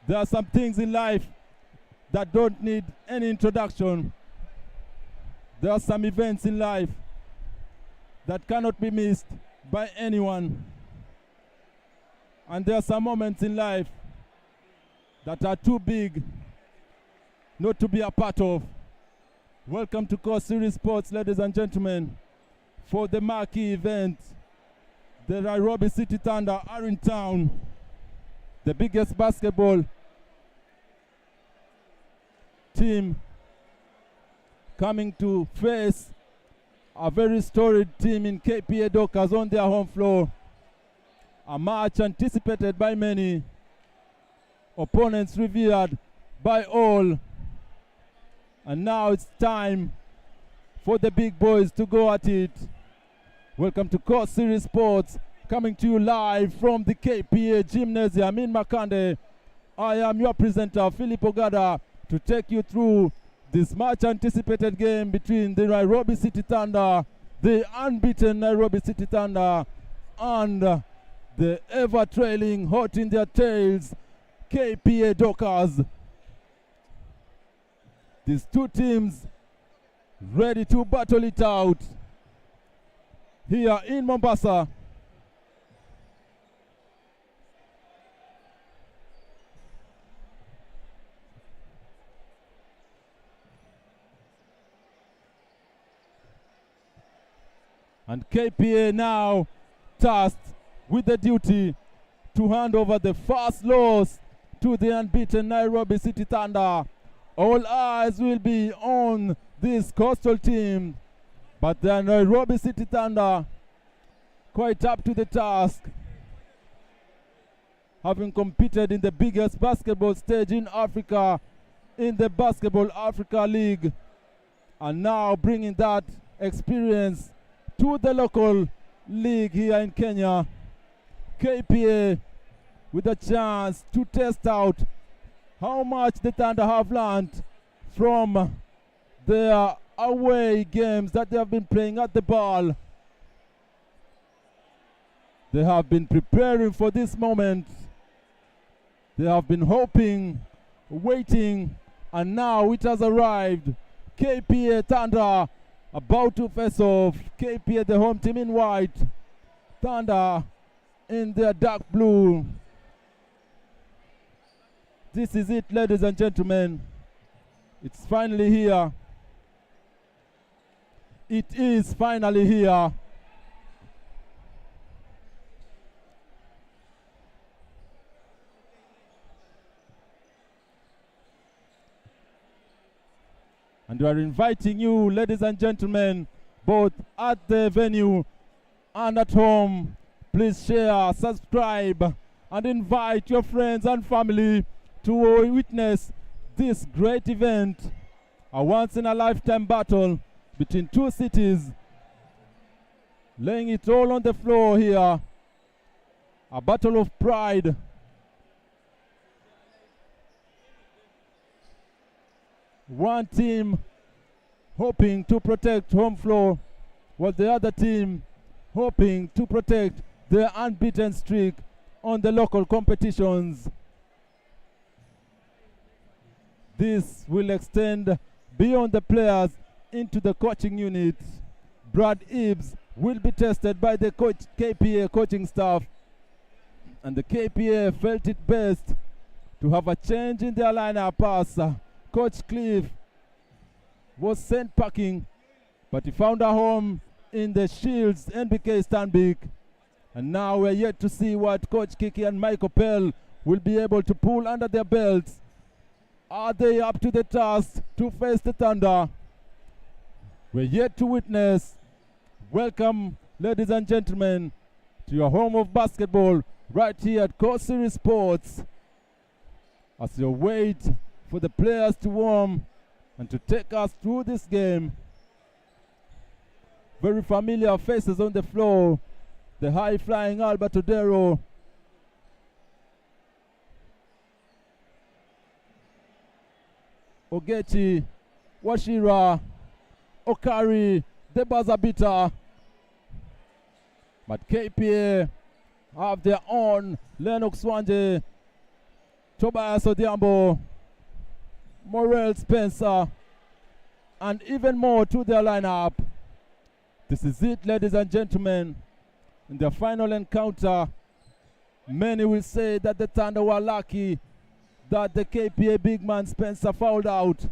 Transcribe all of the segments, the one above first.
There are some things in life that don't need any introduction. There are some events in life that cannot be missed by anyone. And there are some moments in life that are too big not to be a part of. Welcome to Court Series Sports, ladies and gentlemen, for the marquee event. The Nairobi City Thunder are in town. The biggest basketball team coming to face a very storied team in KPA Dockers on their home floor. A match anticipated by many, opponents revered by all. And now it's time for the big boys to go at it. Welcome to Court Series Sports, coming to you live from the KPA Gymnasium in Makande. I am your presenter, Philip Ogada, to take you through this much anticipated game between the Nairobi City Thunder, the unbeaten Nairobi City Thunder, and the ever trailing, hot in their tails, KPA Dockers. These two teams ready to battle it out here in Mombasa. And KPA now tasked with the duty to hand over the first loss to the unbeaten Nairobi City Thunder. All eyes will be on this coastal team, but the Nairobi City Thunder quite up to the task, having competed in the biggest basketball stage in Africa, in the Basketball Africa League, and now bringing that experience to the local league here in Kenya. KPA with a chance to test out how much the Thunder have learned from their away games that they have been playing at the ball. They have been preparing for this moment. They have been hoping, waiting, and now it has arrived. KPA Thunder about to face off. KPA, the home team, in white. Thunder in their dark blue. This is it, ladies and gentlemen. It's finally here. It is finally here. And we are inviting you, ladies and gentlemen, both at the venue and at home. Please share, subscribe, and invite your friends and family to witness this great event. A once-in-a-lifetime battle between two cities, laying it all on the floor here. A battle of pride. One team hoping to protect home floor, while the other team hoping to protect their unbeaten streak on the local competitions. This will extend beyond the players into the coaching unit. Brad Ebbs will be tested by the KPA coaching staff, and the KPA felt it best to have a change in their lineup pass. Coach Cliff was sent packing, but he found a home in the Shields NBK Stanbic. And now we're yet to see what Coach Kiki and Michael Pell will be able to pull under their belts. Are they up to the task to face the Thunder? We're yet to witness. Welcome, ladies and gentlemen, to your home of basketball right here at Court Series Sports. As you wait for the players to warm and to take us through this game. Very familiar faces on the floor. The high-flying Albert Odero. Ogechi, Washira, Okari, Debazabita. But KPA have their own Lennox Wanje, Tobias Odiambo, Morel Spencer, and even more to their lineup. This is it, ladies and gentlemen. In their final encounter, many will say that the Thunder were lucky that the KPA big man Spencer fouled out.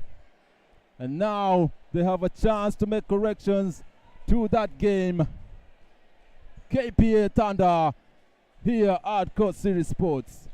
And now they have a chance to make corrections to that game. KPA Thunder here at Court Series Sports.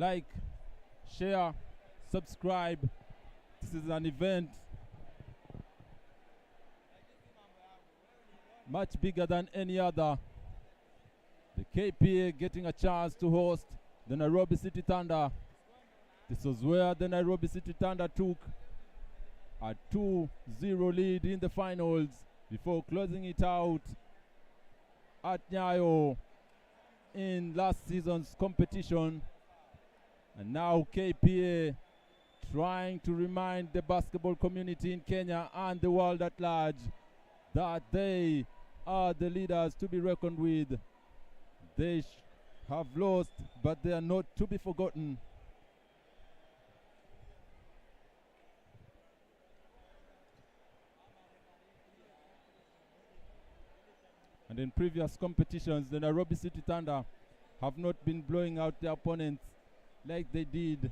like, share, subscribe. This is an event much bigger than any other. The KPA getting a chance to host the Nairobi City Thunder. This was where the Nairobi City Thunder took a 2-0 lead in the finals before closing it out at Nyayo in last season's competition. And now KPA trying to remind the basketball community in Kenya and the world at large that they are the leaders to be reckoned with. They have lost, but they are not to be forgotten. And in previous competitions, the Nairobi City Thunder have not been blowing out their opponents like they did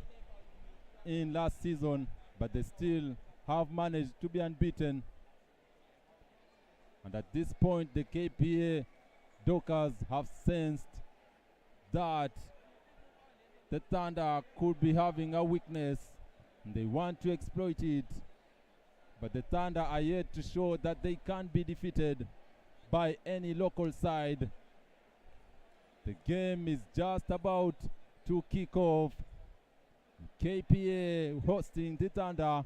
in last season, but they still have managed to be unbeaten. And at this point, the KPA Dockers have sensed that the Thunder could be having a weakness, and they want to exploit it. But the Thunder are yet to show that they can't be defeated by any local side. The game is just about to kick off. KPA hosting the Thunder,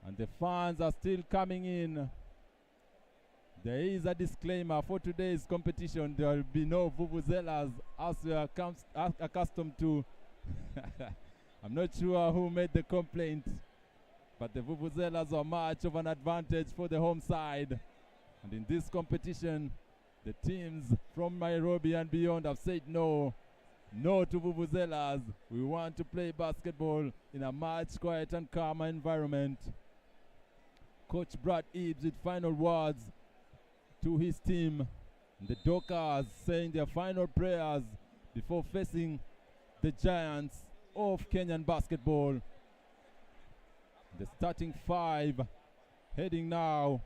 and the fans are still coming in. There is a disclaimer for today's competition. There will be no vuvuzelas as we are accustomed to. I'm not sure who made the complaint, but the vuvuzelas are much of an advantage for the home side. And in this competition, the teams from Nairobi and beyond have said no to vuvuzelas. We want to play basketball in a much quiet and calmer environment. Coach Brad Ebbs with final words to his team. And the Dockers saying their final prayers before facing the giants of Kenyan basketball. The starting five heading now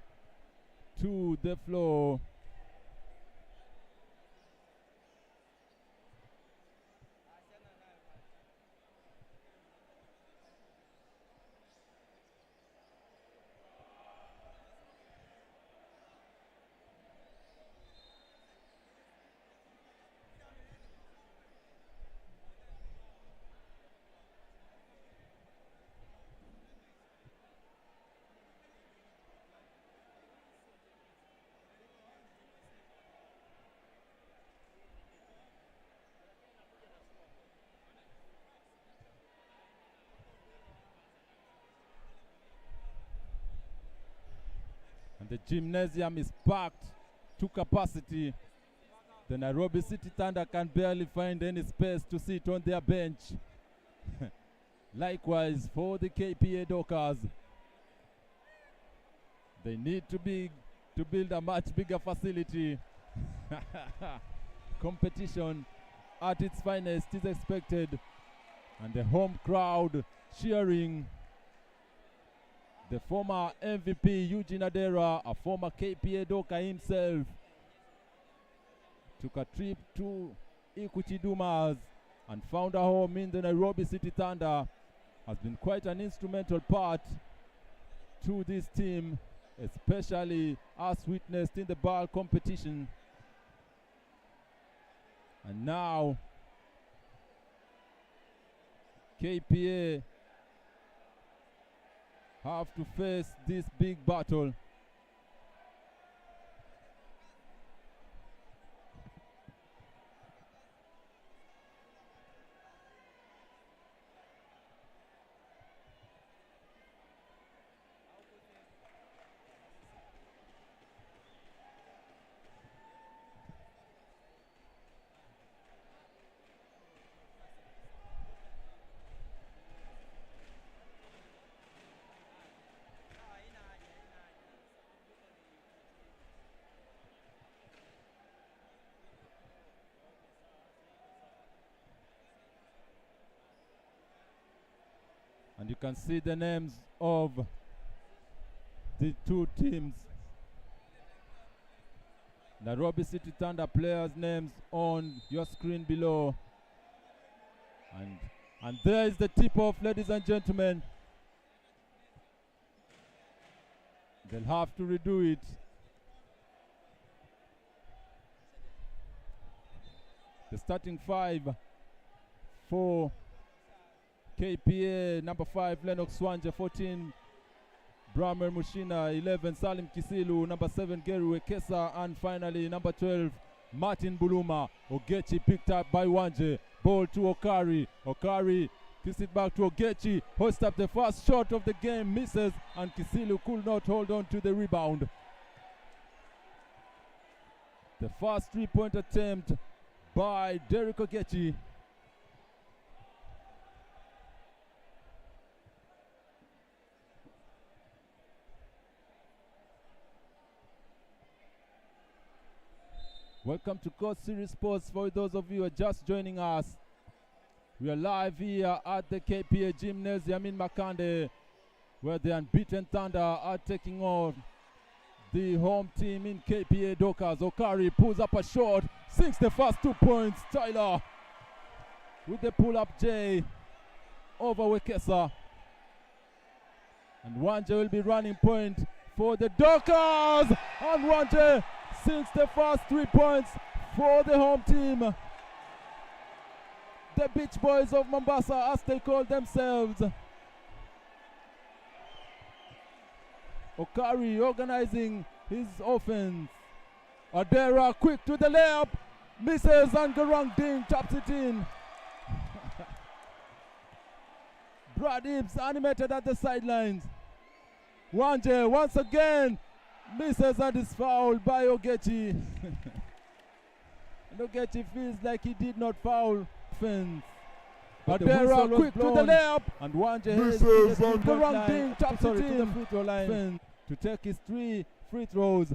to the floor. The gymnasium is packed to capacity. The Nairobi City Thunder can barely find any space to sit on their bench. Likewise for the KPA Dockers. They need to build a much bigger facility. Competition at its finest is expected, and the home crowd cheering. The former MVP Eugene Adera, a former KPA Docker himself, took a trip to Equity Dumas and found a home in the Nairobi City Thunder. Has been quite an instrumental part to this team, especially as witnessed in the ball competition. And now KPA have to face this big battle. And you can see the names of the two teams. Nairobi City Thunder players' names on your screen below. And there is the tip-off, ladies and gentlemen. They'll have to redo it. The starting five for KPA: number 5, Lennox Swanje; 14, Bramer Mushina; 11, Salim Kisilu; number 7, Gary Wekesa; and finally, number 12, Martin Buluma. Ogechi picked up by Wanje. Ball to Okari. Okari kicks it back to Ogechi. Hoists up the first shot of the game, misses, and Kisilu could not hold on to the rebound. The first three-point attempt by Derek Ogechi. Welcome to Court Series Sports. For those of you who are just joining us, we are live here at the KPA Gymnasium in Makande, where the unbeaten Thunder are taking on the home team in KPA Dockers. Okari pulls up a shot, sinks the first 2 points. Tyler with the pull-up J over Wekesa. And Wanje will be running point for the Dockers. And Wanje sinks the first 3 points for the home team. The Beach Boys of Mombasa, as they call themselves. Okari organizing his offense. Adera quick to the layup, misses, and Garang Ding taps it in. Brad Ibs animated at the sidelines. Wanje once again misses and is fouled by Ogechi. And Ogechi feels like he did not foul. Adera quick to the layup, and Wanje heads to the wrong thing, taps it in to the free throw line to take his 3 free throws.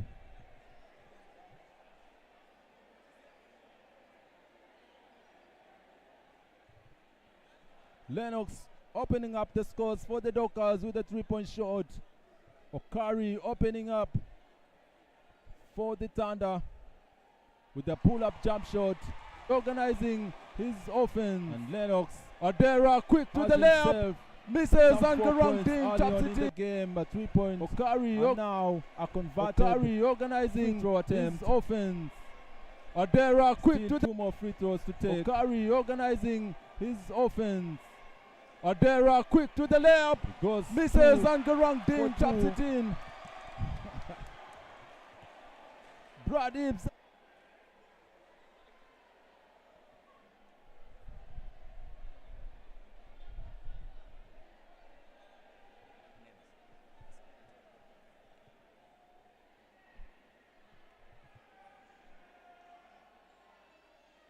Lennox opening up the scores for the Dockers with a 3-point shot. Okari opening up for the Thunder with a pull-up jump shot, organizing his offense. And Lennox, Adera quick to the layup, misses, and Garang Ding taps it in the game. A 3-point. Okari now a converted. Okari organizing throw attempt. His offense. Adera quick to 2 more free throws to take. Okari organizing his offense. Adera quick to the layup, goes misses, and Garang Ding taps it in. Brad Ibs.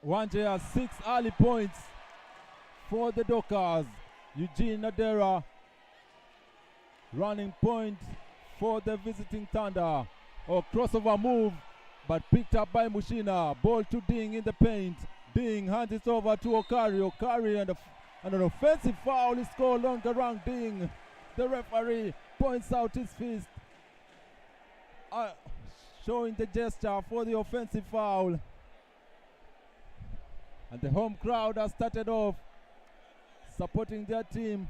Wanje has 6 early points for the Dockers. Eugene Adera running point for the visiting Thunder. Crossover move, but picked up by Mushina. Ball to Ding in the paint. Ding hands it over to Okari. Okari and an offensive foul is called on Garang Ding. The referee points out his fist, showing the gesture for the offensive foul. And the home crowd has started off supporting their team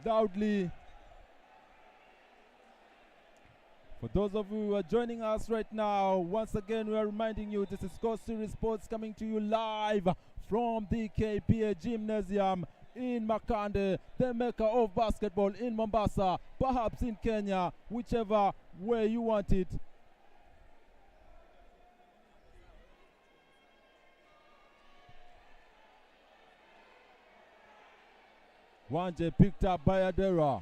loudly. For those of you who are joining us right now, once again we are reminding you this is Court Series Sports coming to you live from the KPA Gymnasium in Makande, the mecca of basketball in Mombasa, perhaps in Kenya, whichever way you want it. Wanje picked up by Adera.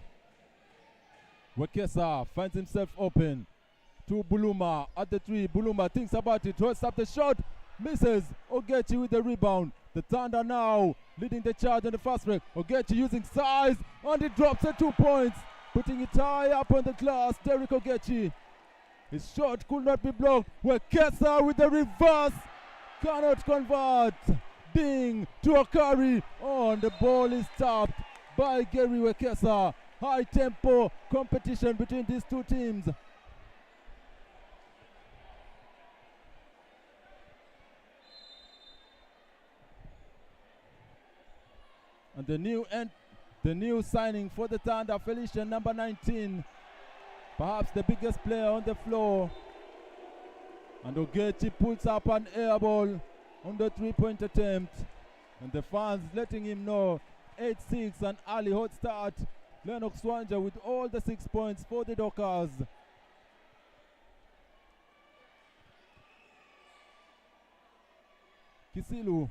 Wekesa finds himself open to Buluma at the 3. Buluma thinks about it, throws up the shot, misses. Ogechi with the rebound. The Thunder now leading the charge in the fast break. Ogechi using size, and he drops the 2 points, putting it high up on the glass. Derek Ogechi. His shot could not be blocked. Wekesa with the reverse, cannot convert. Ding to Okari. And the ball is tapped by Gary Wekesa. High tempo competition between these two teams. the new signing for the Thunder, Felician, number 19, perhaps the biggest player on the floor. And Ogechi puts up an air ball on the three-point attempt, and the fans letting him know 8-6, an early hot start. Lennox Wanja with all the 6 points for the Dockers. Kisilu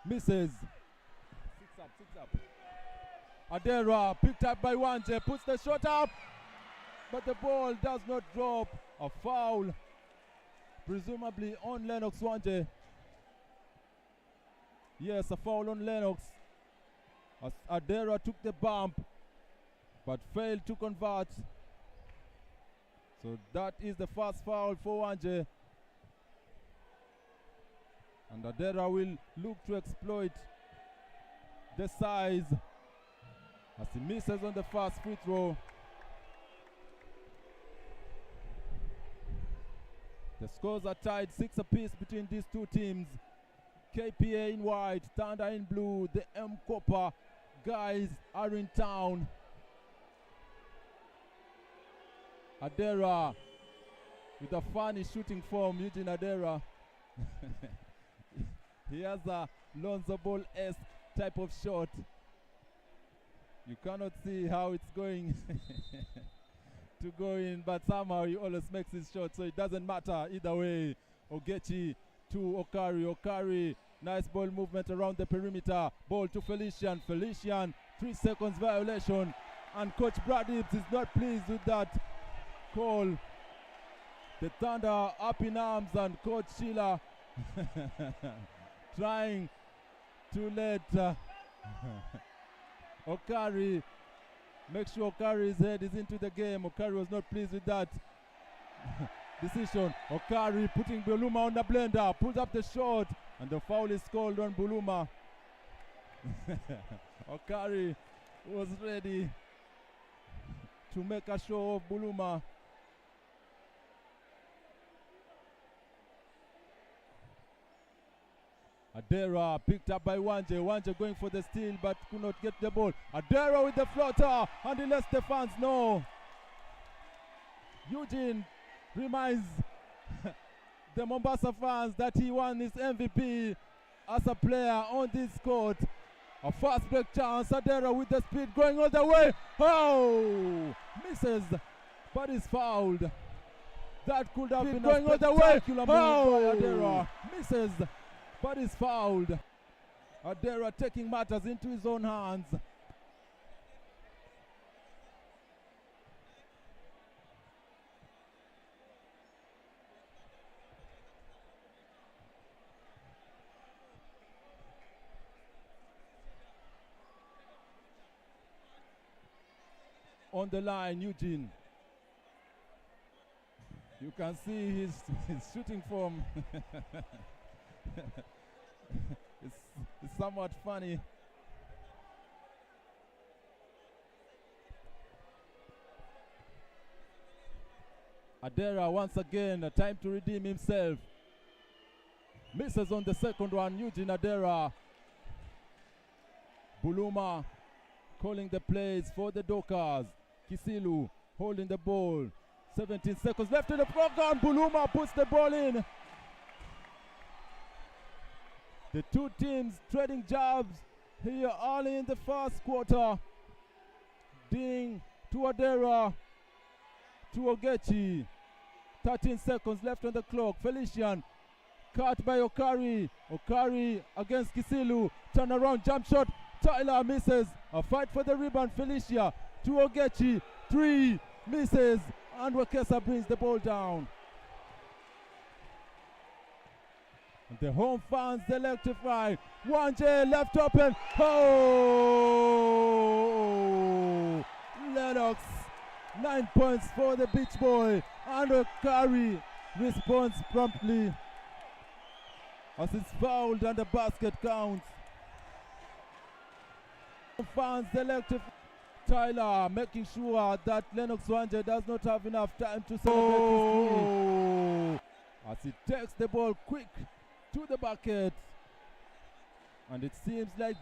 misses. 6 up. Adera picked up by Wanje, puts the shot up, but the ball does not drop. A foul, presumably on Lennox Wanje. Yes, a foul on Lennox, as Adera took the bump but failed to convert. So that is the first foul for Wanje. And Adera will look to exploit the size as he misses on the first free throw. The scores are tied 6 apiece between these two teams. KPA in white, Thunder in blue. The M-Copper guys are in town. Adera with a funny shooting form, Eugene Adera. He has a Lonzo Ball-esque type of shot. You cannot see how it's going to go in, but somehow he always makes his shot, so it doesn't matter either way. Ogechi to Okari. Okari, nice ball movement around the perimeter. Ball to Felician. Felician, 3 seconds violation, and Coach Brad Hibbs is not pleased with that call. The Thunder up in arms, and Coach Sheila trying to let Okari make sure Okari's head is into the game. Okari was not pleased with that decision. Okari putting Buluma on the blender, pulls up the shot, and the foul is called on Buluma. Okari was ready to make a show of Buluma. Adera picked up by Wanje. Wanje going for the steal but could not get the ball. Adera with the floater, and he lets the fans know. Eugene reminds the Mombasa fans that he won his MVP as a player on this court. A fast break chance. Adera with the speed going all the way. Oh! Misses, but is fouled. That could have been going all the way. Oh! Adera misses, but is fouled. Adera taking matters into his own hands. On the line, Eugene. You can see his shooting form. it's somewhat funny. Adera once again, a time to redeem himself. Misses on the second one, Eugene Adera. Buluma calling the plays for the Dockers. Kisilu holding the ball. 17 seconds left in the program. Buluma puts the ball in. The two teams trading jabs here early in the first quarter. Ding to Adera, to Ogechi. 13 seconds left on the clock. Felician cut by Okari. Okari against Kisilu. Turn around jump shot. Tyler misses. A fight for the rebound. Felicia to Ogechi. 3 misses. And Wakesa brings the ball down. And the home fans electrify. Wanje left open. Oh! Lennox. 9 points for the Beach Boy. And Okari responds promptly as it's fouled and the basket counts. Fans electrify. Tyler making sure that Lennox Wanje does not have enough time to celebrate his three. As he takes the ball quick to the bucket. And it seems like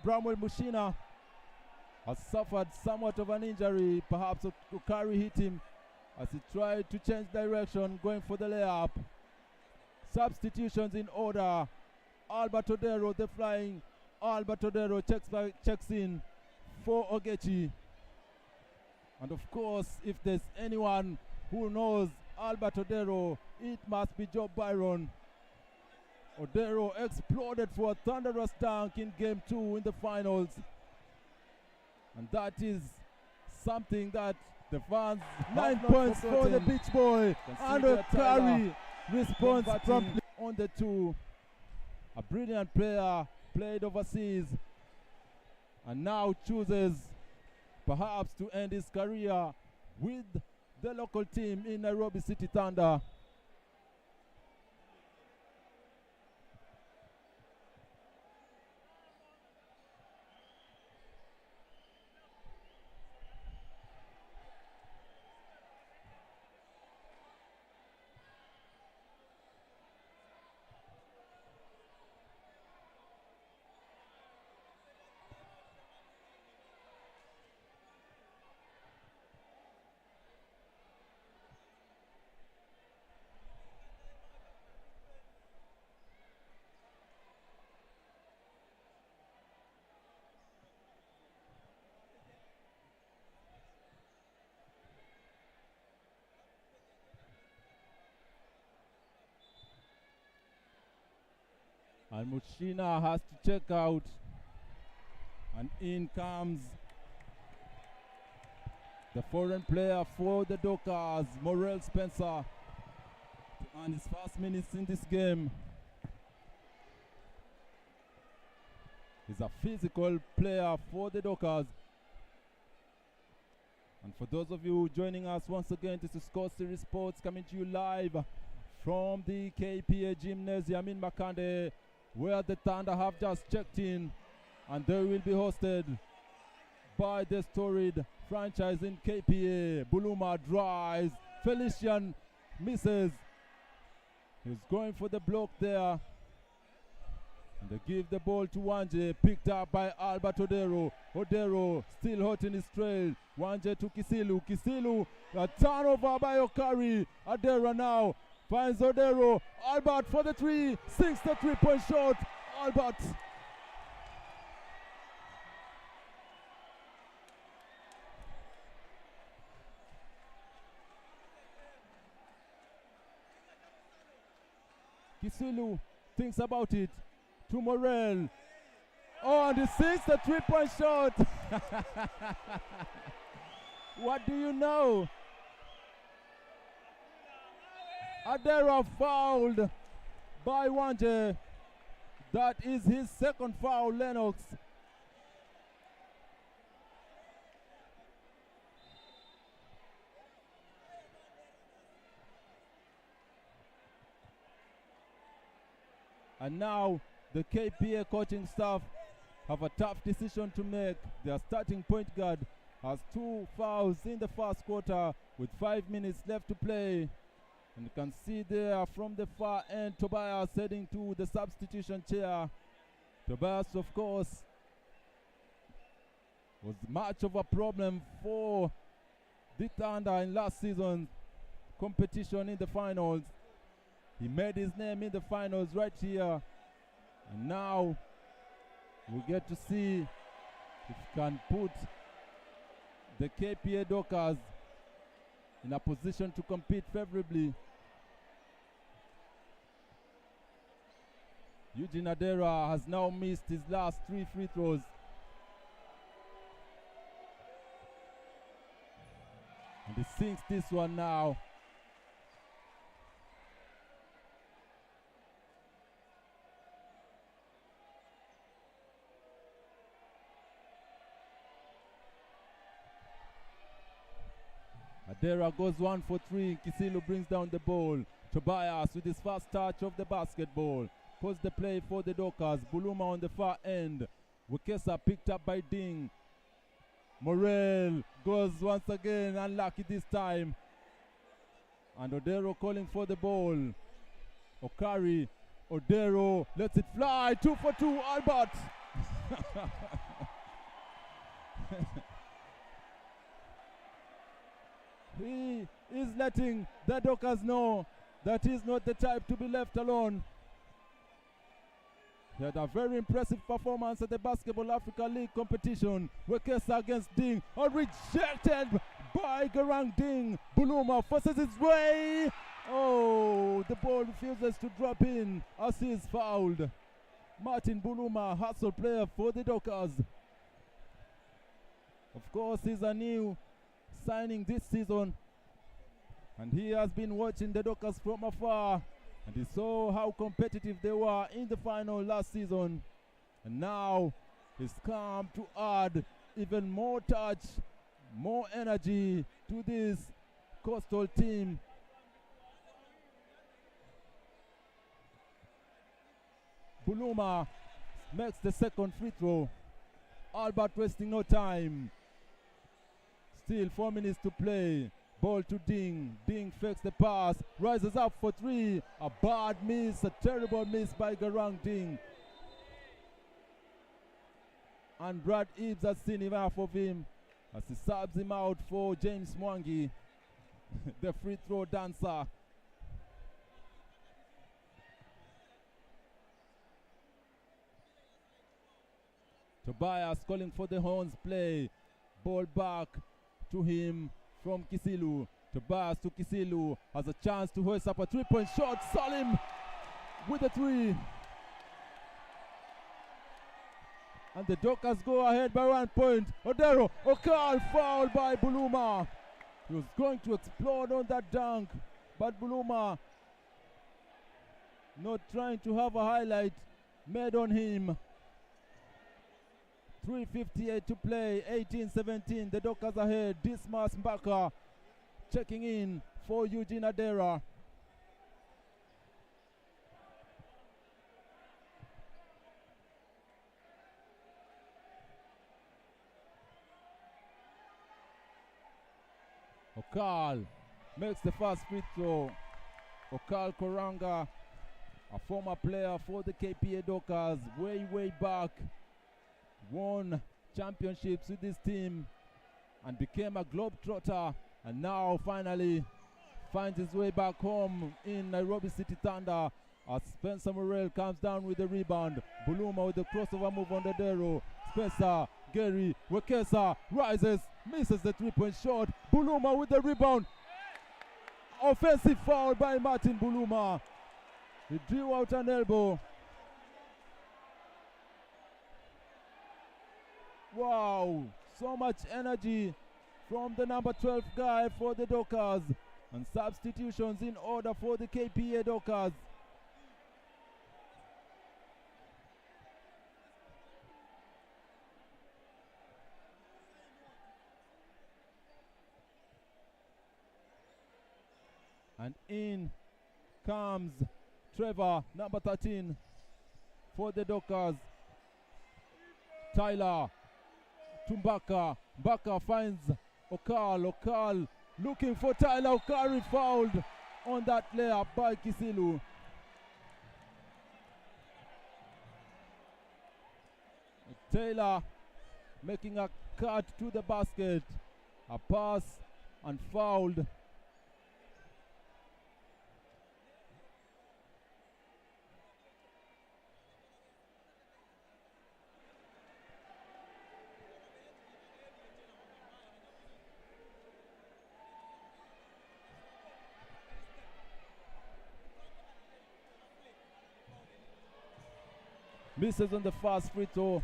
Bramwell Mushina has suffered somewhat of an injury. Perhaps Okari hit him as he tried to change direction, going for the layup. Substitutions in order. Albert Odero, the flying Albert Odero checks in for Ogechi. And of course, if there's anyone who knows Albert Odero, it must be Joe Byron. Odero exploded for a thunderous dunk in Game 2 in the finals. And that is something that the fans 9 points for the Beach Boy. And Okari responds promptly on the 2. A brilliant player, played overseas, and now chooses perhaps to end his career with the local team in Nairobi City Thunder. And Mushina has to check out. And in comes the foreign player for the Dockers, Morel Spencer, to earn his first minutes in this game. He's a physical player for the Dockers. And for those of you joining us once again, this is Score Series Sports coming to you live from the KPA Gymnasium in Makande, where the Thunder have just checked in, and they will be hosted by the storied franchise in KPA. Buluma drives, Felician misses. He's going for the block there. And they give the ball to Wanje, picked up by Albert Odero. Odero still hot in his trail. Wanje to Kisilu. Kisilu, a turnover by Okari. Odero now finds Odero. Albert for the 3, sinks the 3-point shot. Albert. Kisilu thinks about it. To Morel. Oh, and he sinks the 3-point shot. What do you know? Adera fouled by Wanje. That is his second foul, Lennox. And now the KPA coaching staff have a tough decision to make. Their starting point guard has 2 fouls in the first quarter with 5 minutes left to play. And you can see there from the far end, Tobias heading to the substitution chair. Tobias, of course, was much of a problem for the Thunder in last season's competition in the finals. He made his name in the finals right here. And now we get to see if he can put the KPA Dockers in a position to compete favorably. Eugene Adera has now missed his last 3 free throws. And he sinks this one now. Adera goes 1 for 3. Kisilu brings down the ball. Tobias with his first touch of the basketball. Puts the play for the Dockers. Buluma on the far end. Wekesa picked up by Ding. Morel goes once again, unlucky this time. And Odero calling for the ball. Okari Odero lets it fly. 2 for 2, Albert. He is letting the Dockers know that he's not the type to be left alone. He had a very impressive performance at the Basketball Africa League competition. Wekesa against Ding, rejected by Garang Ding. Buluma forces his way. Oh, the ball refuses to drop in as he is fouled. Martin Buluma, hustle player for the Dockers. Of course, he's a new signing this season, and he has been watching the Dockers from afar, and he saw how competitive they were in the final last season, and now he's come to add even more touch, more energy to this Coastal team. Buluma makes the second free throw. Albert wasting no time. Still 4 minutes to play. Ball to Ding. Ding fakes the pass. Rises up for 3. A bad miss. A terrible miss by Garang Ding. And Brad Ebbs has seen enough of him as he subs him out for James Mwangi, the free throw dancer. Tobias calling for the horns play. Ball back to him from Kisilu. Tobias to Kisilu. Has a chance to hoist up a 3-point shot. Salim with a 3. And the Dockers go ahead by 1 point. Odero, Okal fouled by Buluma. He was going to explode on that dunk, but Buluma, not trying to have a highlight made on him. 3:58 to play, 18-17, the Dockers ahead. Dismas Mbaka checking in for Eugene Adera. Okal makes the first free throw. Okal Koranga, a former player for the KPA Dockers, way back. Won championships with this team and became a globetrotter, and now finally finds his way back home in Nairobi City Thunder as Spencer Morrell comes down with the rebound. Buluma with the crossover move on the Dero. Spencer, Gary, Wekesa rises, misses the 3-point shot. Buluma with the rebound. Offensive foul by Martin Buluma. He drew out an elbow. Wow, so much energy from the number 12 guy for the Dockers, and substitutions in order for the KPA Dockers. And in comes Trevor, number 13 for the Dockers. Tyler to Mbaka. Mbaka finds Okal. Okal looking for Tyler. Okari fouled on that layup by Kisilu. Taylor making a cut to the basket. A pass and fouled. Misses on the first free throw.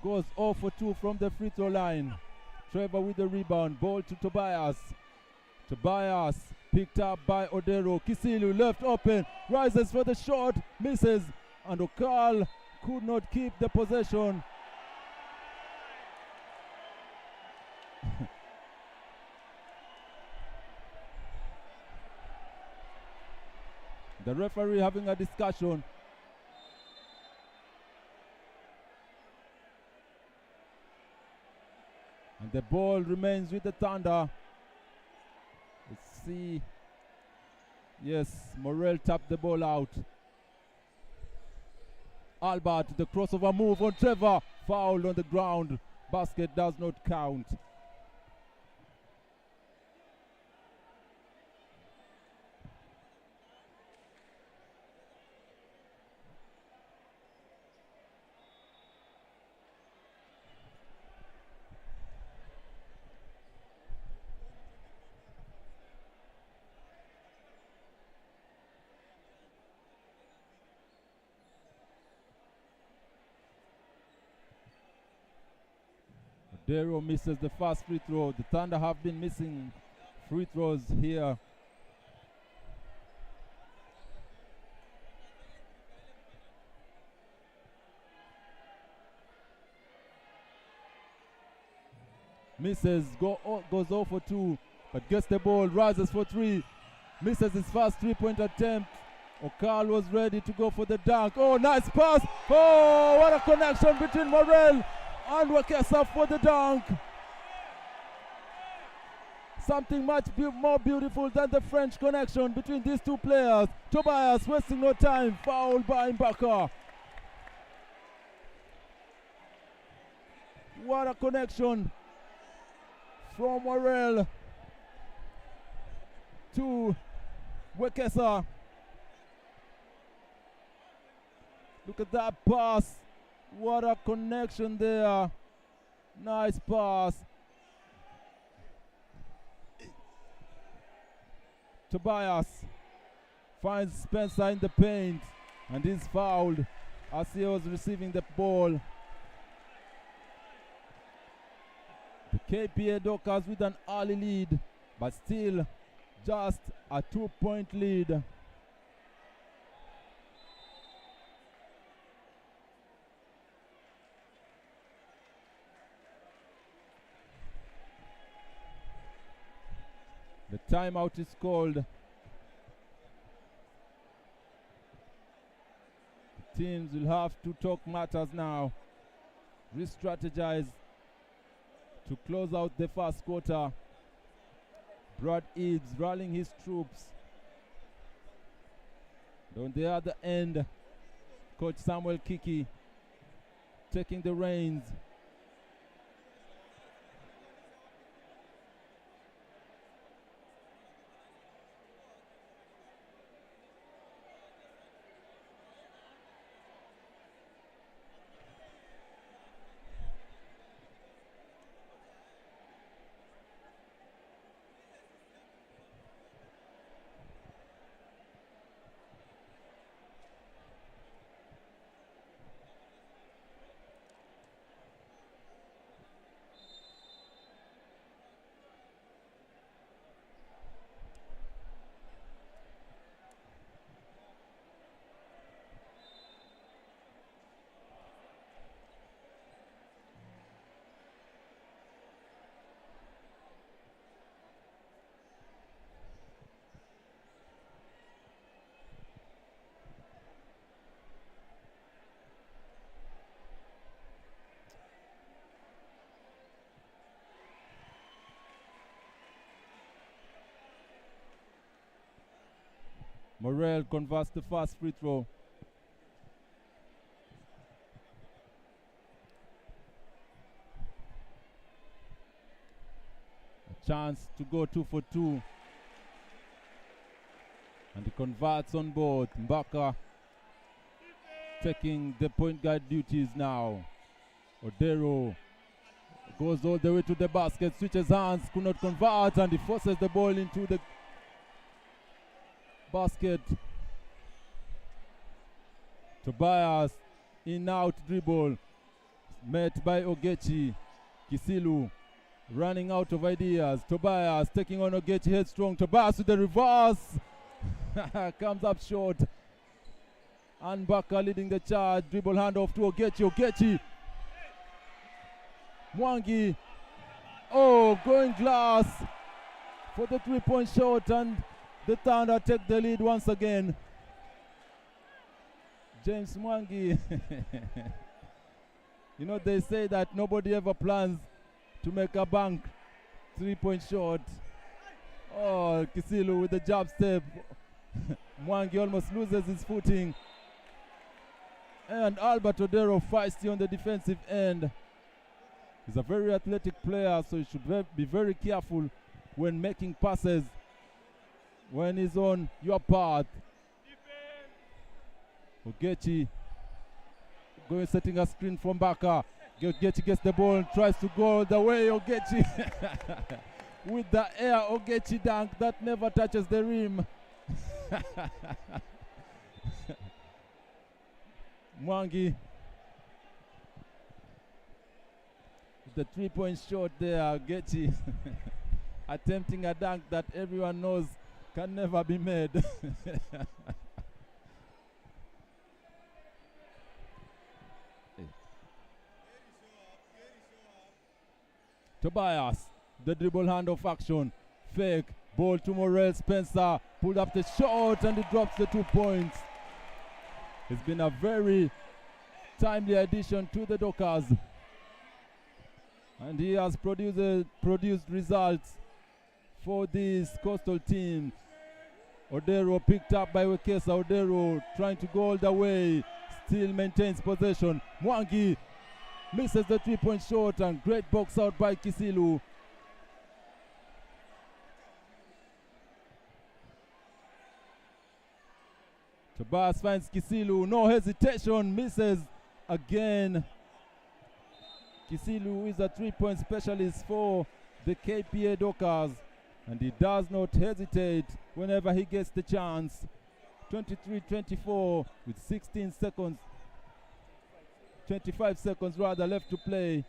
Goes 0 for 2 from the free throw line. Trevor with the rebound. Ball to Tobias. Tobias picked up by Odero. Kisilu left open. Rises for the shot. Misses. And Okal could not keep the possession. The referee having a discussion. The ball remains with the Thunder. Let's see. Yes, Morel tapped the ball out. Albert, the crossover move on Trevor. Foul on the ground. Basket does not count. Dero misses the first free throw. The Thunder have been missing free throws here. Misses, goes 0 for 2, but gets the ball, rises for 3. Misses his first three-point attempt. Okal was ready to go for the dunk. Oh, nice pass. Oh, what a connection between Morel and Wekesa for the dunk. Something much more beautiful than the French connection between these two players. Tobias wasting no time, fouled by Mbaka. What a connection from Morel to Wekesa. Look at that pass. What a connection there. Nice pass. Tobias finds Spencer in the paint and is fouled as he was receiving the ball. The KPA Dockers with an early lead, but still just a 2-point lead. The timeout is called. The teams will have to talk matters now, re-strategize to close out the first quarter. Brad Eads rallying his troops. On the other end, Coach Samuel Kiki taking the reins. Morel converts the first free throw. A chance to go 2 for 2. And he converts on board. Mbaka taking the point guard duties now. Odero goes all the way to the basket, switches hands, could not convert, and he forces the ball into the basket. Tobias in out dribble, met by Ogechi. Kisilu running out of ideas. Tobias taking on Ogechi headstrong. Tobias with the reverse. Comes up short. And Mbaka leading the charge. Dribble handoff to Ogechi. Ogechi. Mwangi. Oh, going glass for the 3-point shot, and the Thunder take the lead once again. James Mwangi. You know, they say that nobody ever plans to make a bank 3-point shot. Oh, Kisilu with the jab step. Mwangi almost loses his footing. And Albert Odero feisty on the defensive end. He's a very athletic player, so he should be very careful when making passes when he's on your path. Ogechi going setting a screen from Baka. Ogechi gets the ball and tries to go the way. Ogechi with the air Ogechi dunk that never touches the rim. Mwangi the 3-point shot there. Ogechi attempting a dunk that everyone knows can never be made. Tobias, the dribble handoff action, fake, ball to Morel Spencer, pulled up the shot and he drops the 2 points. It's been a very timely addition to the Dockers. And he has produced results for this coastal team. Odero picked up by Wekesa. Odero trying to go all the way, still maintains possession. Mwangi misses the 3-point shot and great box out by Kisilu. Tobias finds Kisilu, no hesitation, misses again. Kisilu is a 3-point specialist for the KPA Dockers, and he does not hesitate whenever he gets the chance. 23-24 with 16 seconds, 25 seconds rather left to play.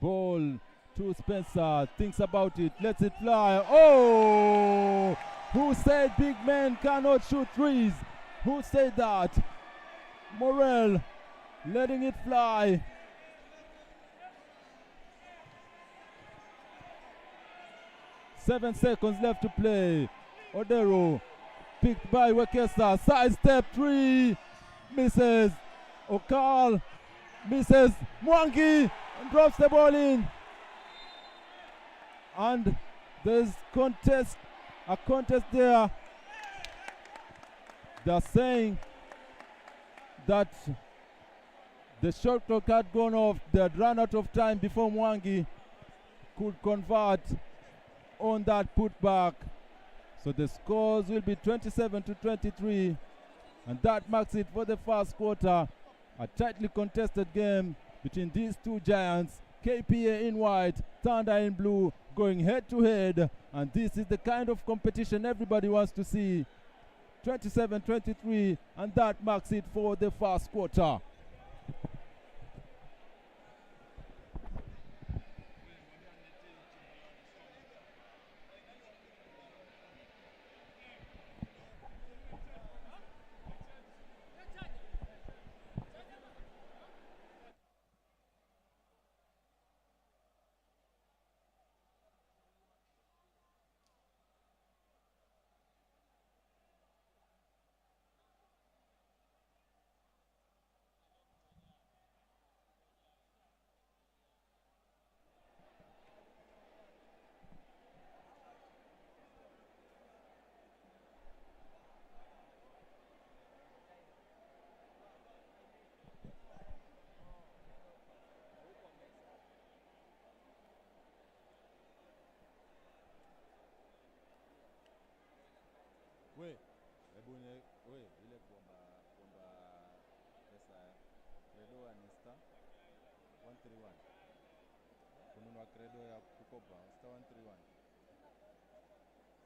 Ball to Spencer, thinks about it, lets it fly. Oh! Who said big men cannot shoot threes? Who said that? Morel letting it fly. Seven seconds left to play. Odero picked by Wekesa, sidestep 3, misses. Okal misses. Mwangi drops the ball in. And there's a contest there. They're saying that the shot clock had gone off. They had run out of time before Mwangi could convert on that putback. So the scores will be 27-23, and that marks it for the first quarter. A tightly contested game between these two giants. KPA in white, Thunder in blue, going head to head, and this is the kind of competition everybody wants to see. 27-23, and that marks it for the first quarter. Ile kuomba pesa credo ni star 131. Kununua credo ya kukopa star 131.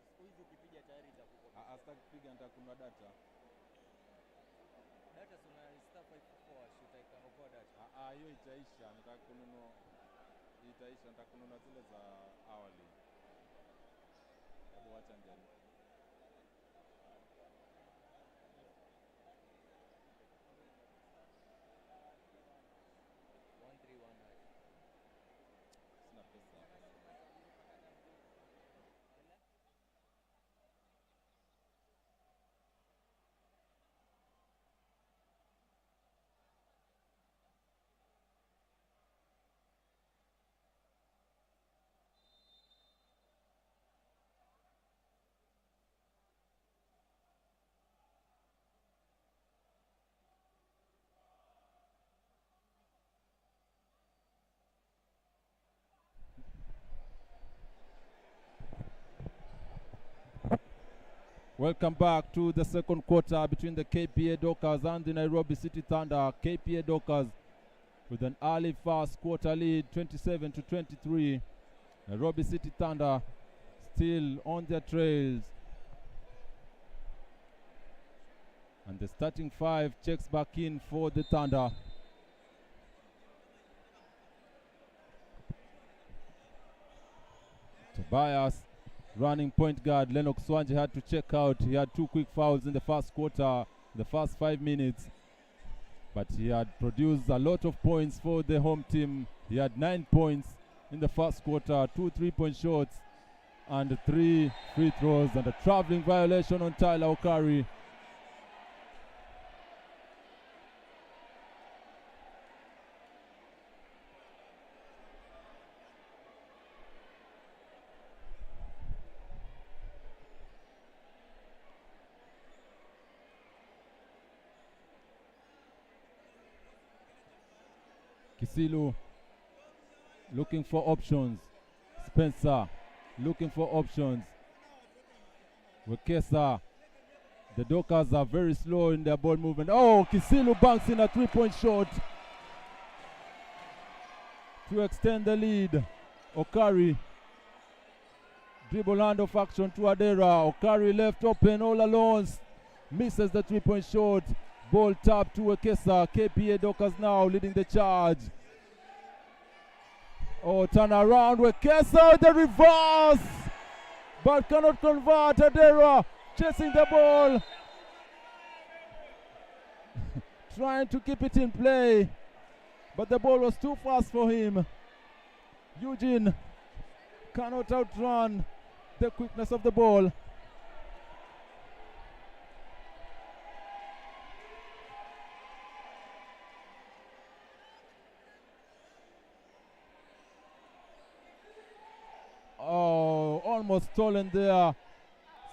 Siku hizi ukipiga tayari itakukopa. Hasta kupiga nitakununua data. Data suna star 54 shoot ikaokoa data. Hiyo itaisha, nataka kununua zile za awali. Hebu acha njani. Welcome back to the second quarter between the KPA Dockers and the Nairobi City Thunder. KPA Dockers with an early first quarter lead, 27 to 23. Nairobi City Thunder still on their trails. And the starting five checks back in for the Thunder. Tobias, running point guard. Lennox Swanji had to check out. He had 2 quick fouls in the first quarter, the first 5 minutes. But he had produced a lot of points for the home team. He had 9 points in the first quarter, 2 3-point shots, and 3 free throws, and a traveling violation on Tyler Okari. Kisilu looking for options. Spencer looking for options. Wekesa. The Dockers are very slow in their ball movement. Oh, Kisilu banks in a 3-point shot to extend the lead. Okari. Dribble handoff action to Adera. Okari left open all alone. Misses the 3-point shot. Ball tap to Wekesa. KPA Dockers now leading the charge. Oh, turn around. Wekesa with the reverse. But cannot convert. Adera chasing the ball. Trying to keep it in play. But the ball was too fast for him. Eugene cannot outrun the quickness of the ball. Oh, almost stolen there.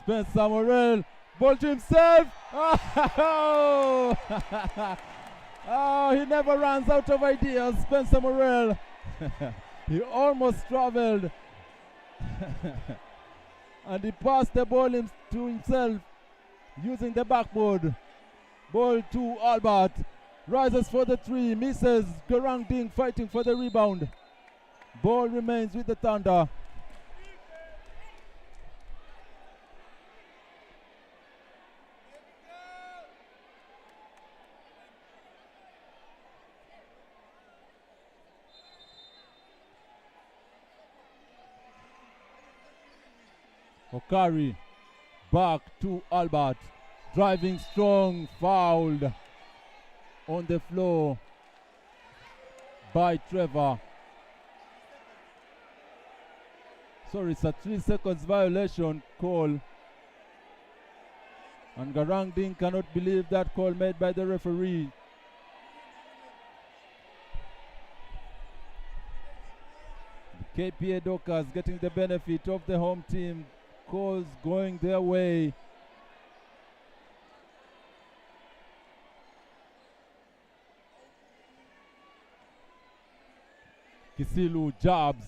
Spencer Morel, ball to himself. Oh, oh, he never runs out of ideas, Spencer Morel. He almost traveled. And he passed the ball to himself using the backboard. Ball to Albert. Rises for the 3, misses. Garang Ding fighting for the rebound. Ball remains with the Thunder. Okari back to Albert, driving strong, fouled on the floor by Trevor. Sorry, it's a 3 seconds violation call. And Garang Ding cannot believe that call made by the referee. The KPA Dockers getting the benefit of the home team. Calls going their way. Kisilu jabs.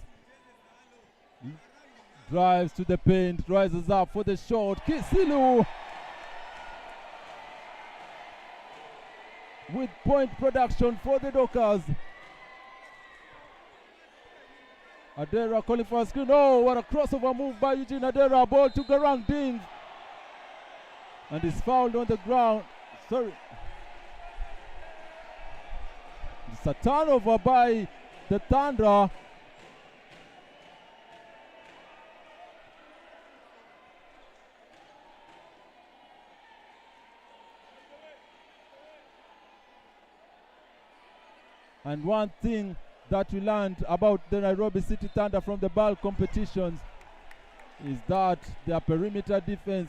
Drives to the paint. Rises up for the shot. Kisilu with point production for the Dockers. Adera calling for a screen. Oh, what a crossover move by Eugene Adera. Ball to Garang Ding. And is fouled on the ground. Sorry. It's a turnover by the Thunder. And one thing that we learned about the Nairobi City Thunder from the BAL competitions is that their perimeter defense,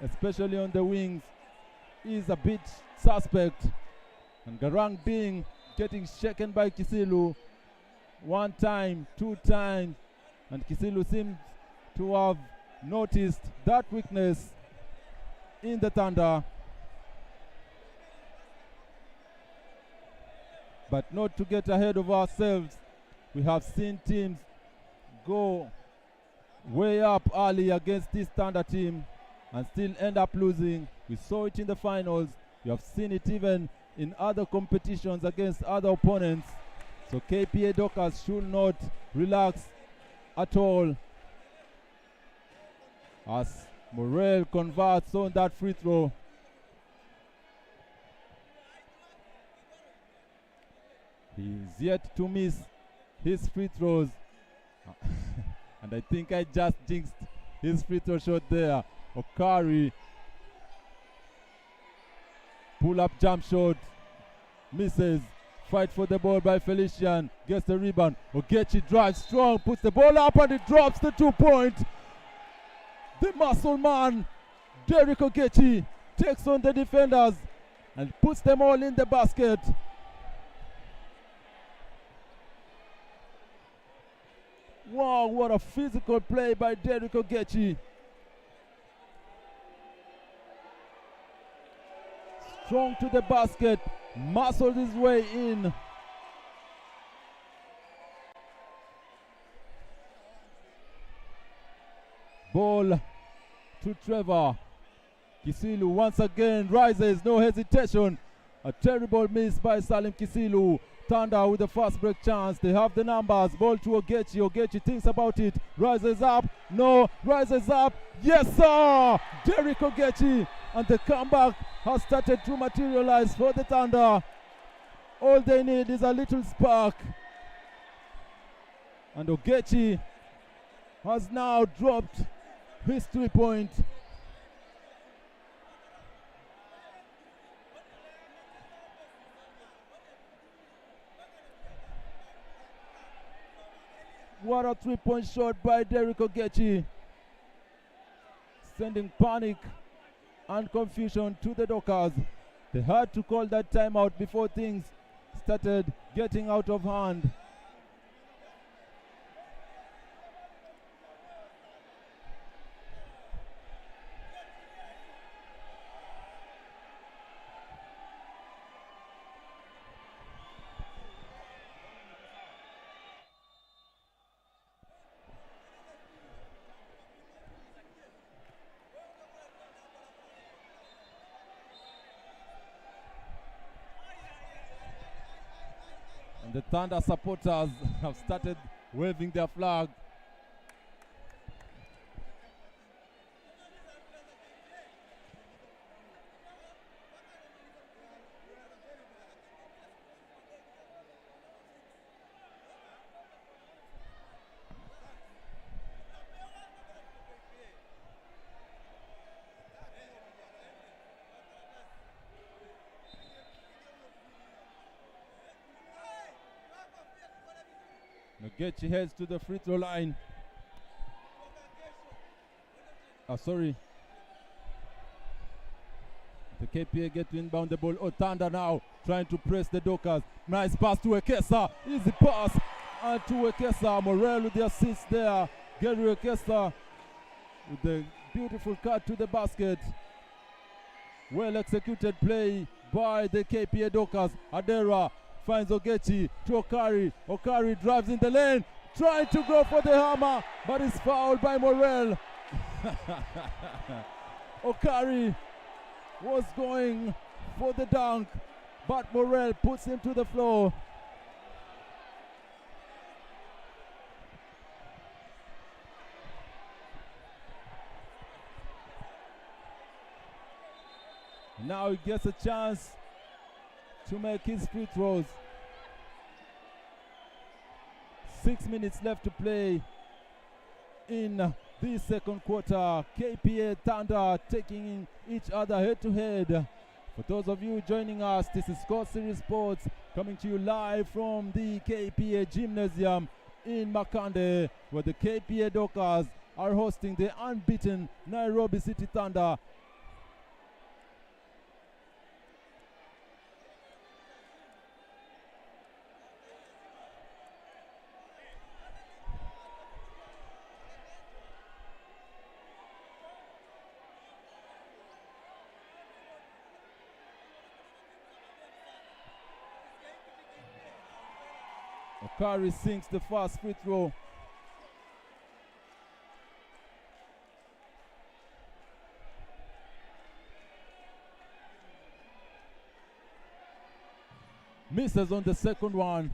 especially on the wings, is a bit suspect. And Garang Ding getting shaken by Kisilu 1 time, 2 times, and Kisilu seems to have noticed that weakness in the Thunder. But not to get ahead of ourselves. We have seen teams go way up early against this Thunder team. and still end up losing. We saw it in the finals. You have seen it even in other competitions against other opponents. So KPA Dockers should not relax at all. As Morel converts on that free throw. He's yet to miss his free throws. And I think I just jinxed his free throw shot there. Okari. Pull up jump shot. Misses. Fight for the ball by Felician. Gets the rebound. Ogechi drives strong. Puts the ball up and it drops the 2-point. The muscle man, Derek Ogechi, takes on the defenders and puts them all in the basket. Wow, what a physical play by Derek Ogechi. Strong to the basket, muscled his way in. Ball to Trevor. Kisilu once again rises, no hesitation. A terrible miss by Salim Kisilu. Thunder with the fast break chance. They have the numbers. Ball to Ogechi. Ogechi thinks about it. Rises up. No. Rises up. Yes, sir. Derek Ogechi. And the comeback has started to materialize for the Thunder. All they need is a little spark. And Ogechi has now dropped his 3-point. What a 3-point shot by Derek Ogechi, sending panic and confusion to the Dockers. They had to call that timeout before things started getting out of hand. The Thunder supporters have started waving their flag. Ogechi heads to the free throw line. Sorry. The KPA get to inbound the ball. Thunder now trying to press the Dockers. Nice pass to Ekesa. Easy pass and to Ekesa. Morel with the assist there. Gary Ekesa with the beautiful cut to the basket. Well executed play by the KPA Dockers. Adera finds Ogechi to Okari. Okari drives in the lane, trying to go for the hammer, but is fouled by Morel. Okari was going for the dunk, but Morel puts him to the floor. Now he gets a chance to make his free throws. 6 minutes left to play in the second quarter. KPA Thunder taking each other head to head. For those of you joining us, this is Score Series Sports coming to you live from the KPA Gymnasium in Makande, where the KPA Dockers are hosting the unbeaten Nairobi City Thunder. Okari sinks the first free throw. Misses on the second one.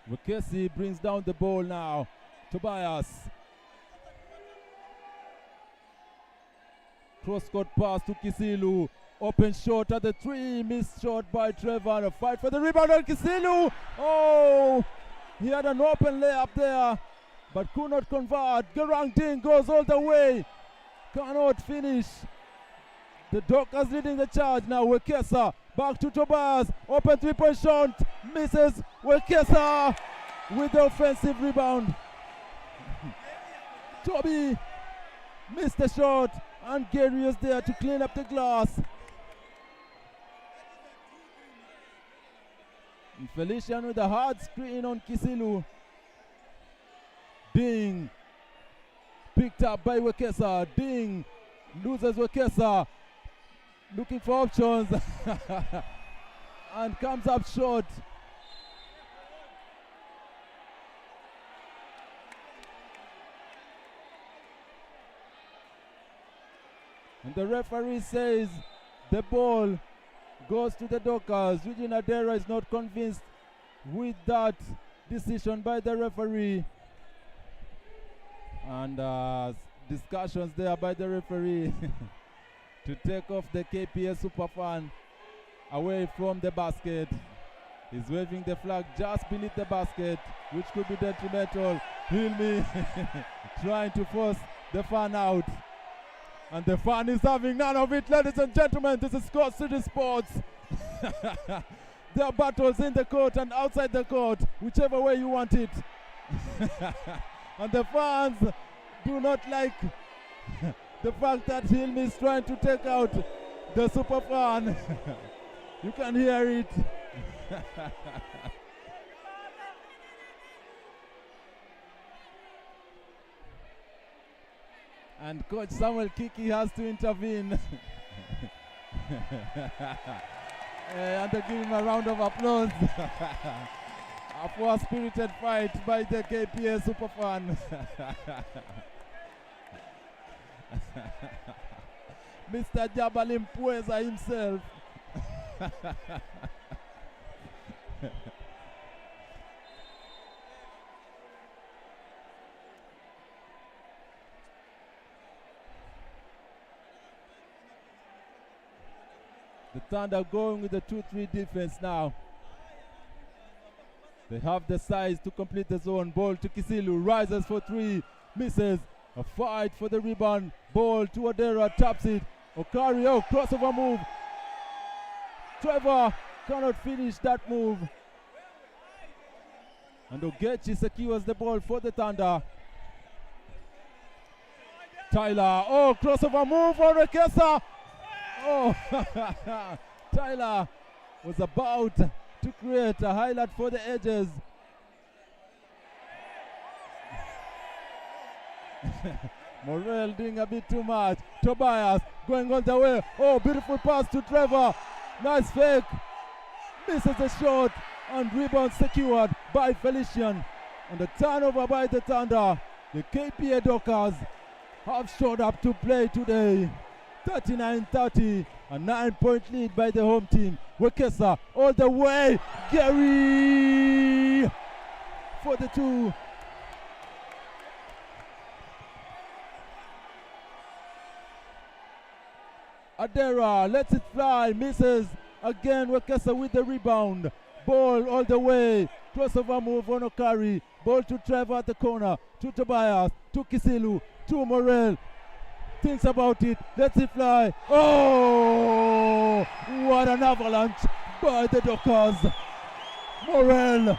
Wekesi brings down the ball now. Tobias. Cross-court pass to Kisilu. Open shot at the 3. Missed shot by Trevor. A fight for the rebound on Kisilu. Oh! He had an open layup there, but could not convert. Garang Ding goes all the way. Cannot finish. The Dockers leading the charge now. Wekesa back to Tobias. Open 3-point shot. Misses. Wekesa with the offensive rebound. Toby missed the shot, and Gary is there to clean up the glass. And Felician with a hard screen on Kisilu. Ding. Picked up by Wekesa. Ding loses Wekesa. Looking for options. And comes up short. And the referee says the ball goes to the Dockers. Eugene Adera is not convinced with that decision by the referee. And discussions there by the referee to take off the KPA Superfan away from the basket. He's waving the flag just beneath the basket, which could be detrimental. Hilmi trying to force the fan out. And the fan is having none of it, ladies and gentlemen. This is Scott City Sports. There are battles in the court and outside the court, whichever way you want it. And the fans do not like the fact that Hilmi is trying to take out the super fan. You can hear it. And Coach Samuel Kiki has to intervene. And they give him a round of applause. For a spirited fight by the KPA Superfan. Mr. Jabalim Pueza himself. The Thunder going with the 2-3 defense now. They have the size to complete the zone. Ball to Kisilu, rises for 3, misses. A fight for the rebound. Ball to Adera, taps it. Okari, oh, crossover move. Trevor cannot finish that move. And Ogechi secures the ball for the Thunder. Tyler, oh, crossover move for Rekesa. Oh, Tyler was about to create a highlight for the edges. Morel doing a bit too much. Tobias going all the way. Oh, beautiful pass to Trevor. Nice fake. Misses the shot, and rebound secured by Felician. And the turnover by the Thunder. The KPA Dockers have showed up to play today. 39-30, a 9-point lead by the home team. Wekesa all the way. Gary for the 2. Adera lets it fly, misses again. Wekesa with the rebound. Ball all the way. Crossover move on Okari. Ball to Trevor at the corner. To Tobias. To Kisilu. To Morel. Thinks about it. Lets it fly. Oh! What an avalanche by the Dockers. Morel.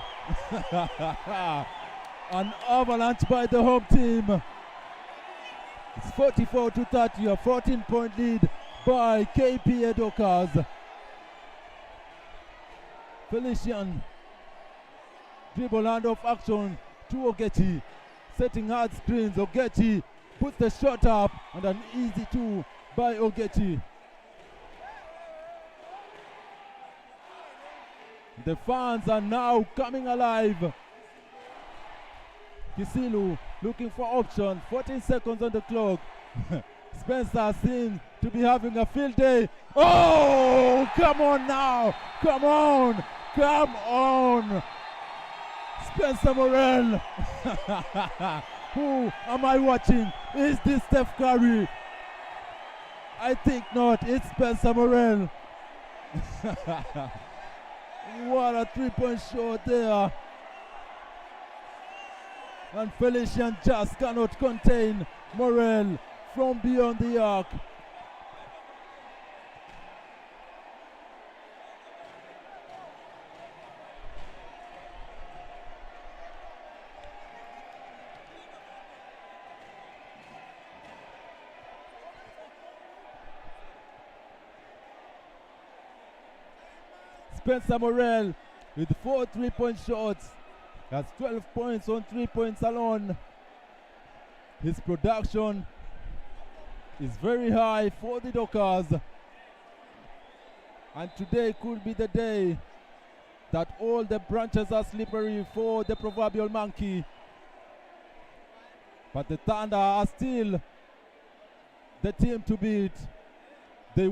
An avalanche by the home team. It's 44-30, a 14-point lead by KPA Dockers. Felician. Dribble handoff action to Ogechi. Setting hard screens. Ogechi puts the shot up, and an easy 2 by Ogechi. The fans are now coming alive. Kisilu looking for options. 14 seconds on the clock. Spencer seems to be having a field day. Oh, come on now. Come on. Come on! Spencer Morel! Who am I watching? Is this Steph Curry? I think not. It's Spencer Morel. What a three-point shot there. And Felician just cannot contain Morel from beyond the arc. Spencer Morel with 4 3-point shots. That's 12 points on 3 points alone. His production is very high for the Dockers. And today could be the day that all the branches are slippery for the proverbial monkey. But the Thunder are still the team to beat. They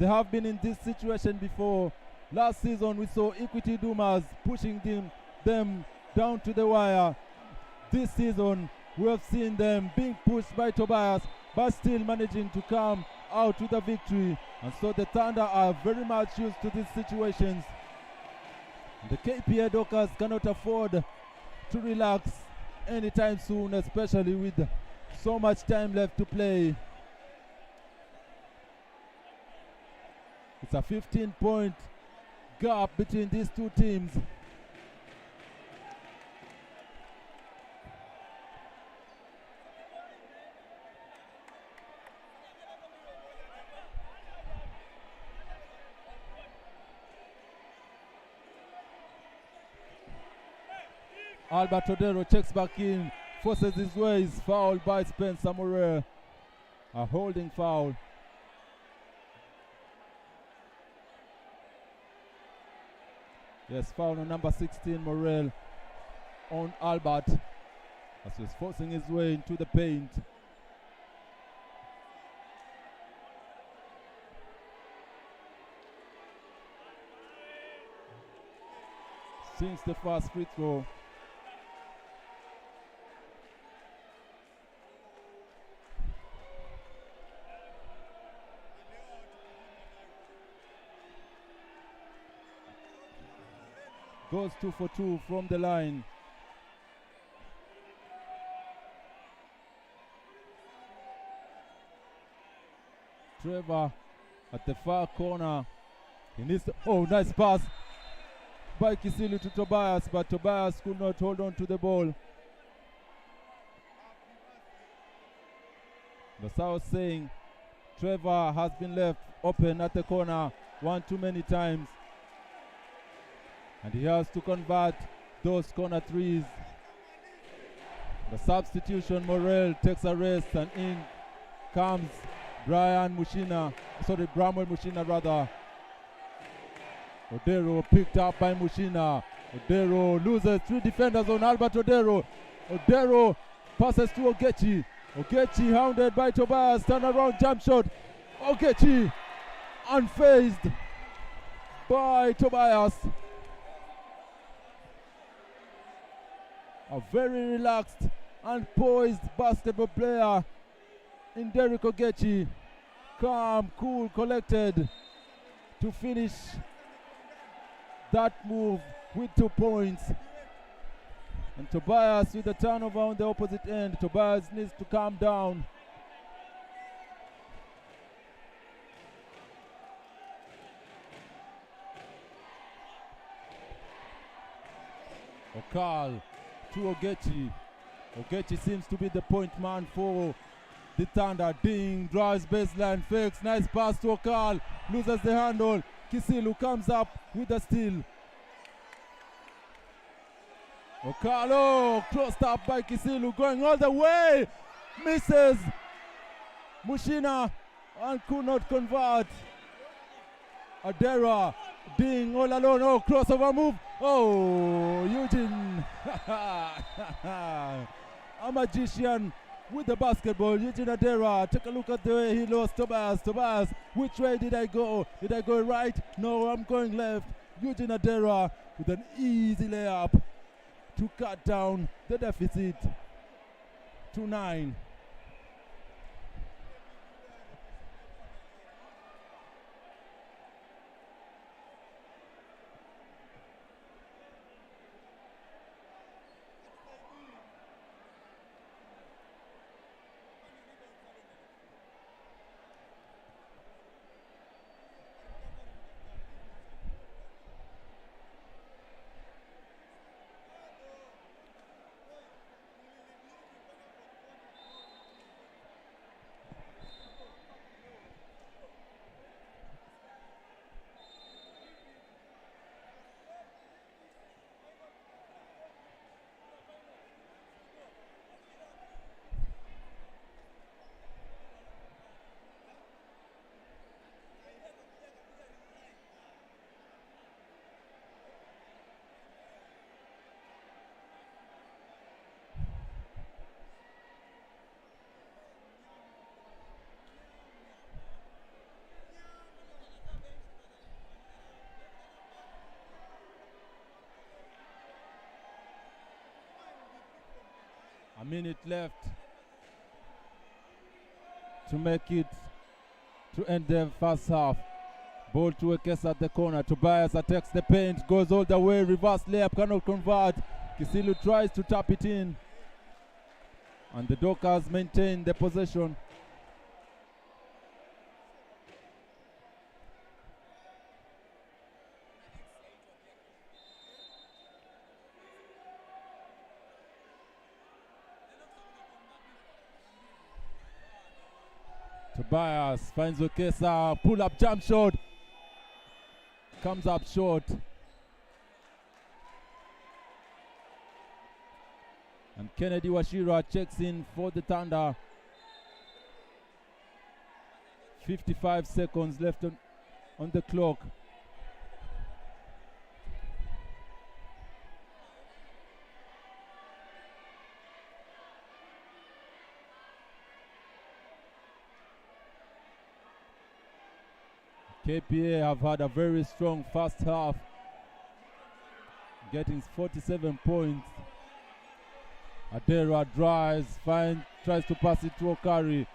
have been in this situation before. Last season we saw Equity Dumas pushing them down to the wire. This season we have seen them being pushed by Tobias, but still managing to come out with a victory. And so the Thunder are very much used to these situations. The KPA Dockers cannot afford to relax anytime soon, especially with so much time left to play. It's a 15-point gap between these two teams. Albert Odero checks back in, forces his way, is fouled by Spencer Morel. A holding foul. Yes, foul on number 16, Morel, on Albert, as he's forcing his way into the paint. Since the first free throw. Goes 2 for 2 from the line. Trevor at the far corner. He needs to, oh, nice pass by Kisilu to Tobias, but Tobias could not hold on to the ball. As I was saying, Trevor has been left open at the corner one too many times. And he has to convert those corner threes. The substitution, Morel takes a rest, and in comes Bramwell Mushina rather. Odero picked up by Mushina. Odero loses 3 defenders on Albert Odero. Odero passes to Ogechi. Ogechi hounded by Tobias, turnaround jump shot. Ogechi unfazed by Tobias. A very relaxed and poised basketball player in Derek Ogechi. Calm, cool, collected to finish that move with 2 points. And Tobias with the turnover on the opposite end. Tobias needs to calm down. Okal to Ogechi. Ogechi seems to be the point man for the Thunder. Ding, drives baseline, fakes, nice pass to Okal, loses the handle. Kisilu comes up with a steal. Okal, oh, crossed up by Kisilu, going all the way, misses Mushina and could not convert. Adera, Ding all alone, oh, crossover move. Oh, Eugene, a magician with the basketball. Eugene Adera, take a look at the way he lost Tobias. Tobias, which way did I go? Did I go right? No, I'm going left. Eugene Adera with an easy layup to cut down the deficit to 9. A minute left to make it to end the first half. Ball to Ekesa at the corner. Tobias attacks the paint, goes all the way, reverse layup, cannot convert. Kisilu tries to tap it in, and the Dockers maintain the possession. Tobias finds Okesa, pull up jump shot, comes up short. And Kennedy Washira checks in for the Thunder. 55 seconds left on the clock. KPA have had a very strong first half, getting 47 points. Adera drives, tries to pass it to Okari,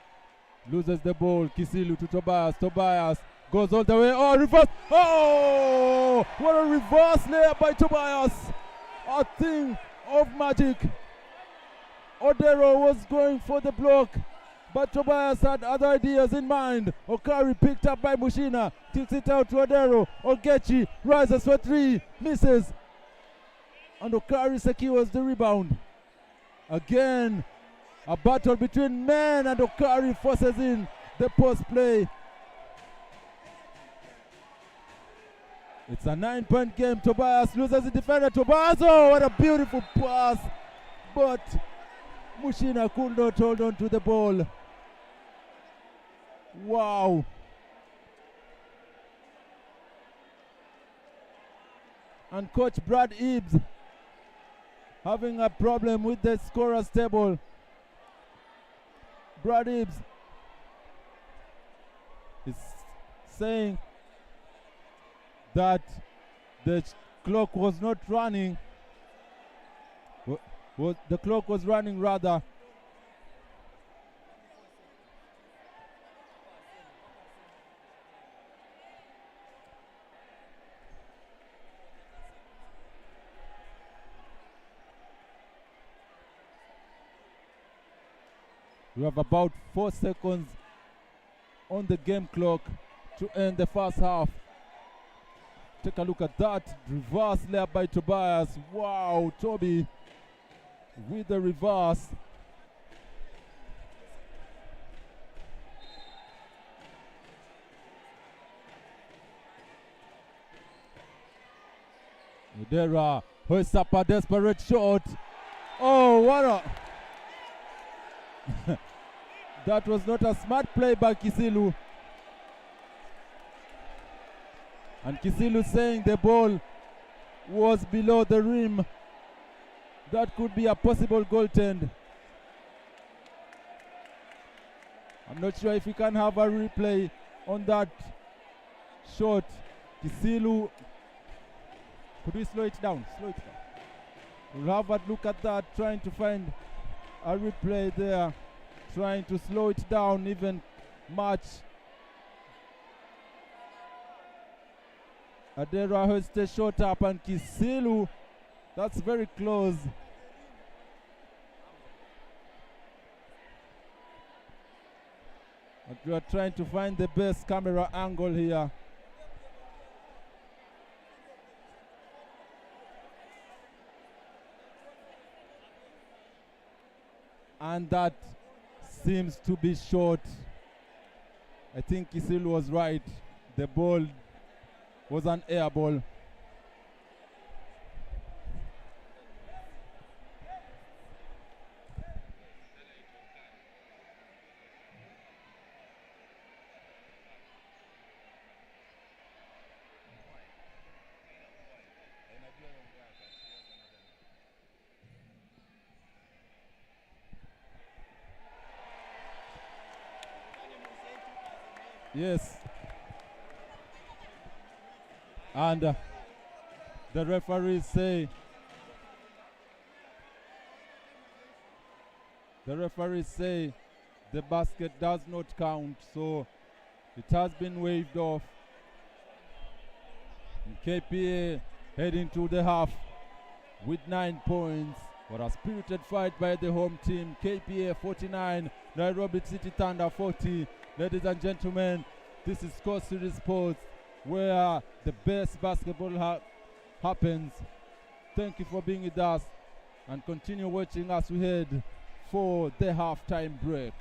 loses the ball. Kisilu to Tobias. Tobias goes all the way. Oh, reverse! Oh, what a reverse layup by Tobias! A thing of magic. Odero was going for the block, but Tobias had other ideas in mind. Okari picked up by Mushina, kicks it out to Odero. Ogechi rises for 3, misses, and Okari secures the rebound. Again, a battle between men, and Okari forces in the post play. It's a 9-point game. Tobias loses the defender. Tobias, oh, what a beautiful pass, but Mushina could not hold on to the ball. Wow. And Coach Brad Ebbs having a problem with the scorers table. Brad Ebbs is saying that the clock was not running. The clock was running rather. We have about 4 seconds on the game clock to end the first half. Take a look at that reverse layup by Tobias. Wow, Toby with the reverse. Udera hoists up a desperate shot. Oh, what a... That was not a smart play by Kisilu. And Kisilu saying the ball was below the rim. That could be a possible goaltend. I'm not sure if we can have a replay on that shot. Kisilu Could we slow it down? Slow it down. We'll have a look at that, trying to find a replay there, trying to slow it down even much. Adera hosts the shot up, and Kisilu, that's very close. But we are trying to find the best camera angle here. And that seems to be short. I think Kisilu was right. The ball was an air ball. Yes. And the referees say the basket does not count, so it has been waved off. And KPA heading to the half with 9 points. What a spirited fight by the home team. KPA 49, Nairobi City Thunder 40. Ladies and gentlemen, this is Score Series Sports, where the best basketball happens. Thank you for being with us, and continue watching as we head for the halftime break.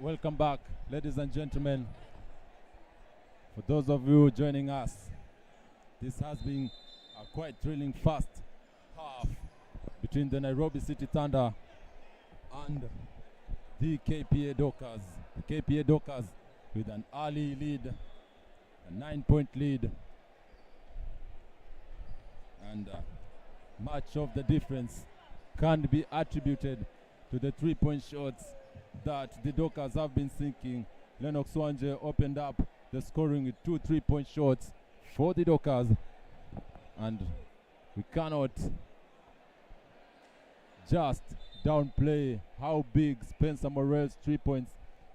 Welcome back, ladies and gentlemen. For those of you joining us, this has been a quite thrilling first half between the Nairobi City Thunder and the KPA Dockers. The KPA Dockers with an early lead, a 9-point lead, and much of the difference can be attributed to the 3-point shots that the Dockers have been sinking. Lennox Wanje opened up the scoring with 2 3-point shots for the Dockers, and we cannot just downplay how big Spencer Morrell's 3 points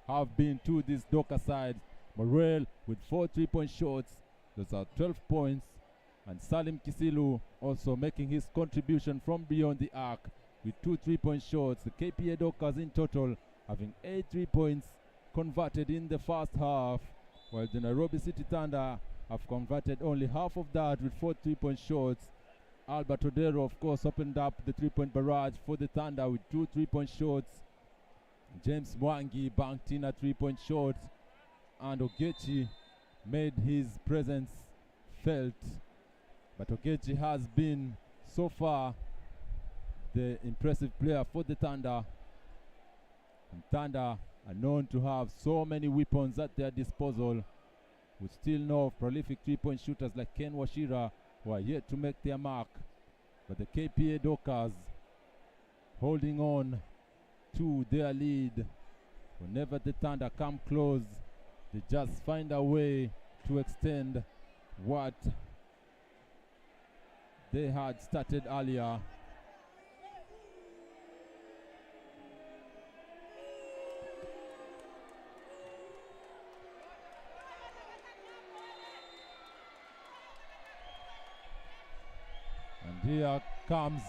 have been to this Docker side. Morrell with 4 3-point shots, those are 12 points, and Salim Kisilu also making his contribution from beyond the arc with 2 3-point shots. The KPA Dockers in total having 8 3 points converted in the first half, while the Nairobi City Thunder have converted only half of that with 4 3-point shots. Albert Odero, of course, opened up the 3-point barrage for the Thunder with 2 3-point shots. James Mwangi banked in a 3-point shot, and Ogechi made his presence felt. But Ogechi has been, so far, the impressive player for the Thunder. And Thunder are known to have so many weapons at their disposal. We still know of prolific 3-point shooters like Ken Washira, who are yet to make their mark. But the KPA Dockers holding on to their lead. Whenever the Thunder come close, they just find a way to extend what they had started earlier. And here comes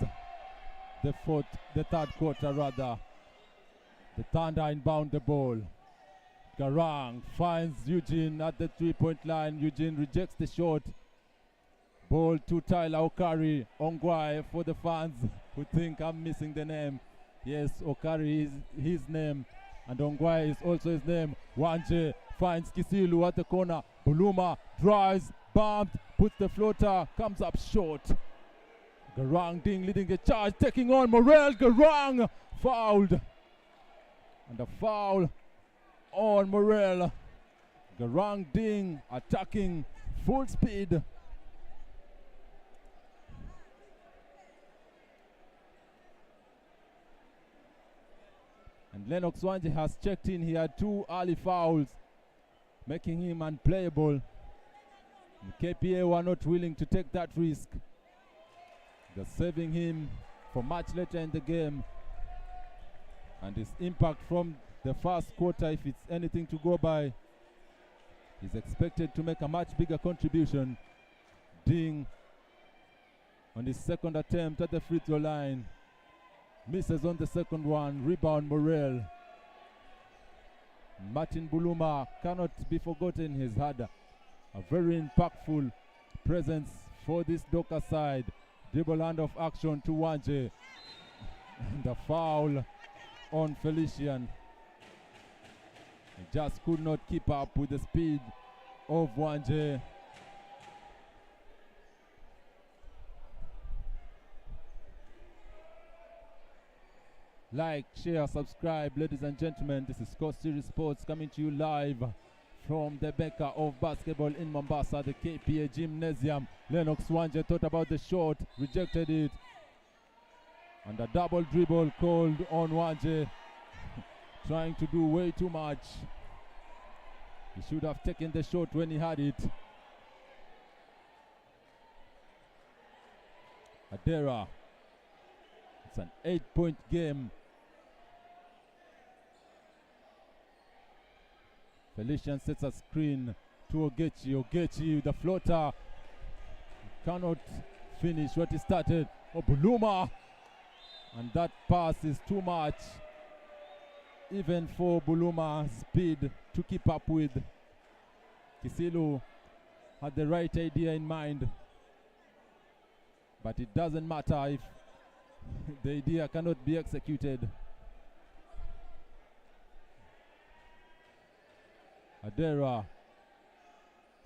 the third quarter rather. The Thunder inbound the ball. Garang finds Eugene at the 3-point line. Eugene rejects the shot. Ball to Tyler Okari. Ongwae for the fans who think I'm missing the name. Yes, Okari is his name, and Ongwae is also his name. Wanje finds Kisilu at the corner. Buluma drives, bumped, puts the floater, comes up short. Garang Ding leading the charge, taking on Morel. Garang fouled. And a foul on Morel. Garang Ding attacking full speed. And Lennox Wanje has checked in. He had 2 early fouls, making him unplayable. And KPA were not willing to take that risk. They're saving him for much later in the game. And his impact from the first quarter, if it's anything to go by, is expected to make a much bigger contribution. Ding on his second attempt at the free throw line. Misses on the second one. Rebound Morel. Martin Buluma cannot be forgotten. He's had a very impactful presence for this Docker side. Dribble handoff action to Wanje. And a foul on Felician. He just could not keep up with the speed of Wanje. Like, share, subscribe, ladies and gentlemen. This is Coast Series Sports coming to you live from the Becca of basketball in Mombasa, the KPA Gymnasium. Lennox Wanje thought about the shot, rejected it. And a double dribble called on Wanje. Trying to do way too much. He should have taken the shot when he had it. Adera. It's an 8-point game. Felician sets a screen to Ogechi. Ogechi with the floater. Cannot finish what he started. Buluma. And that pass is too much, even for Buluma's speed to keep up with. Kisilu had the right idea in mind, but it doesn't matter if the idea cannot be executed. Adera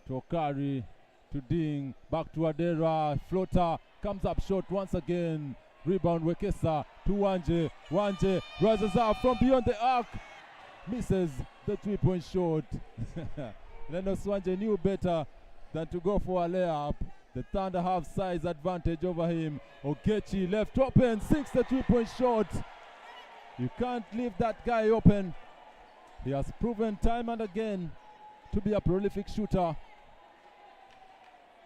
to Okari to Ding. Back to Adera. Floater comes up short once again. Rebound Wekesa to Wanje. Wanje rises up from beyond the arc. Misses the 3-point shot. Lennox Wanje knew better than to go for a layup. The Thunder have size advantage over him. Ogechi left open, 6 the 3-point shot. You can't leave that guy open. He has proven time and again to be a prolific shooter.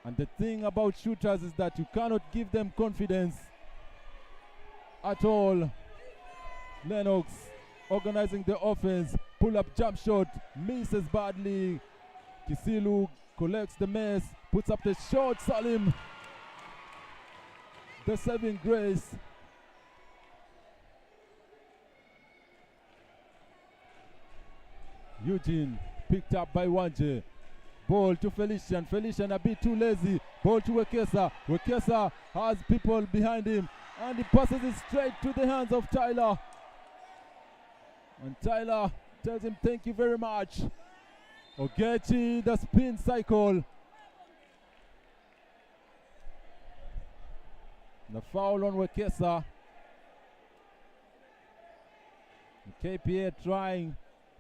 And the thing about shooters is that you cannot give them confidence at all. Lennox organizing the offense, pull up jump shot, misses badly. Kisilu collects the mess, puts up the shot. Salim, the saving grace. Eugene picked up by Wanje. Ball to Felician. Felician a bit too lazy. Ball to Wekesa. Wekesa has people behind him and he passes it straight to the hands of Tyler. And Tyler tells him thank you very much. Ogechi, the spin cycle. The foul on Wekesa. KPA trying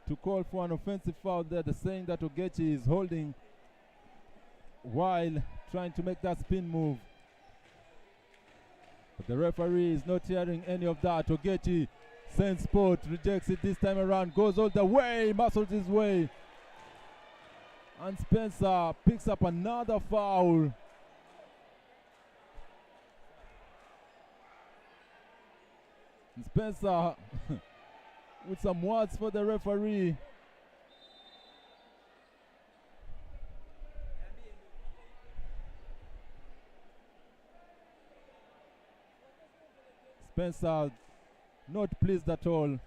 to call for an offensive foul there. They're saying that Ogechi is holding while trying to make that spin move. But the referee is not hearing any of that. Ogechi sends spot, rejects it this time around, goes all the way, muscles his way. And Spencer picks up another foul. And Spencer with some words for the referee. Spencer not pleased at all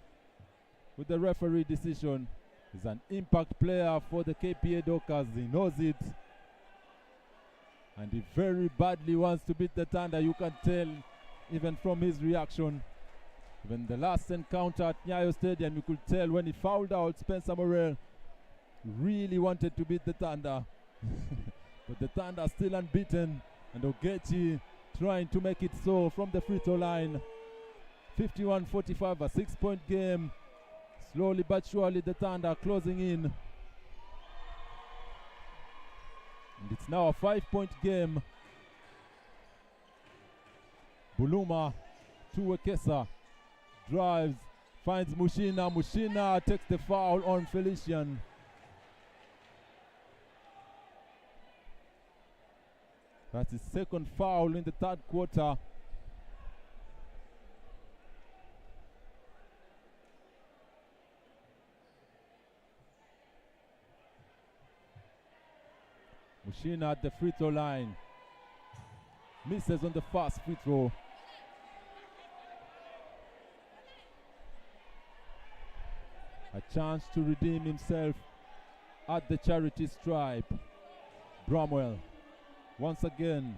with the referee decision. He's an impact player for the KPA Dockers. He knows it. And he very badly wants to beat the Thunder. You can tell even from his reaction. Even the last encounter at Nyayo Stadium, you could tell when he fouled out Spencer Morrell, really wanted to beat the Thunder. But the Thunder still unbeaten. And Ogechi trying to make it so from the free throw line. 51-45, a 6-point game. Slowly but surely the Thunder closing in. And it's now a 5-point game. Buluma to Wekesa. Drives, finds Mushina. Mushina takes the foul on Felician. That's his second foul in the third quarter. Mushina at the free throw line. Misses on the first free throw. A chance to redeem himself at the charity stripe. Bramwell once again.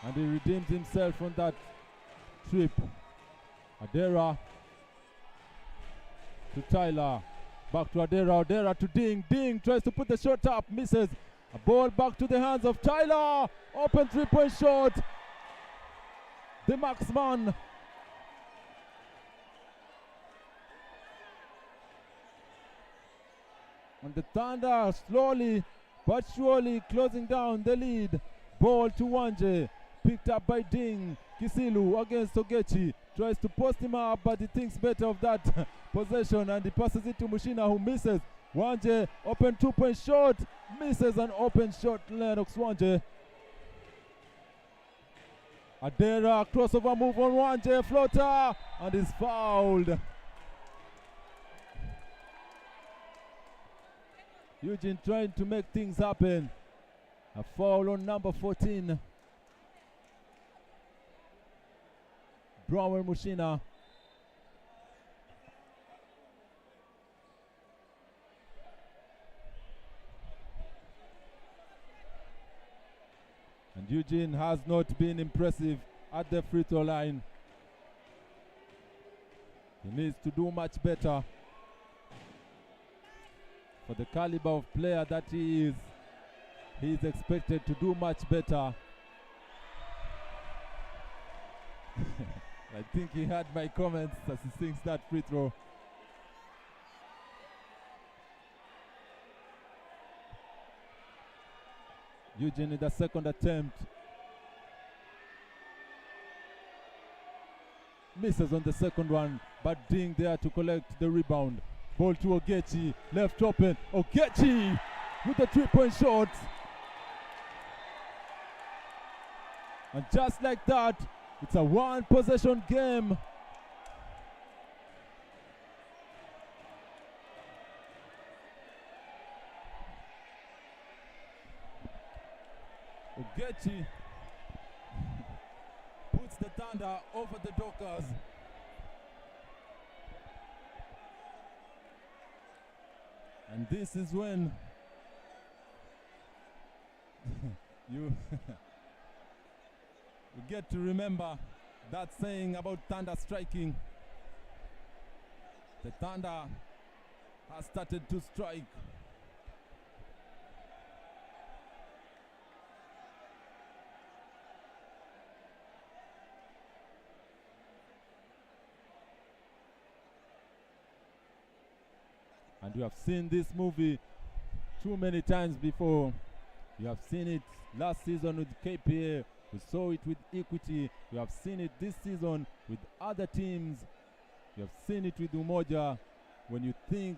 And he redeems himself on that trip. Adera to Tyler. Back to Adera. Adera to Ding. Ding tries to put the shot up. Misses. A ball back to the hands of Tyler. Open 3-point shot. The marksman. And the Thunder slowly but surely closing down the lead. Ball to Wanje. Picked up by Ding. Kisilu against Ogechi. Tries to post him up, but he thinks better of that possession and he passes it to Mushina, who misses. Wanje, open 2-point shot. Misses an open shot. Lennox Wanje. Adera, crossover move on Wanje, floater, and is fouled. Eugene trying to make things happen. A foul on number 14. Brower Mushina. And Eugene has not been impressive at the free throw line. He needs to do much better. For the caliber of player that he is expected to do much better. I think he heard my comments as he sinks that free throw. Eugene in the second attempt. Misses on the second one, but Ding there to collect the rebound. Ball to Ogechi, left open. Ogechi with the three-point shot. And just like that, it's a one-possession game. Ogechi puts the Thunder over the Dockers. And this is when you get to remember that saying about Thunder striking. The Thunder has started to strike. And you have seen this movie too many times before. You have seen it last season with KPA. We saw it with Equity. You have seen it this season with other teams. You have seen it with Umoja. When you think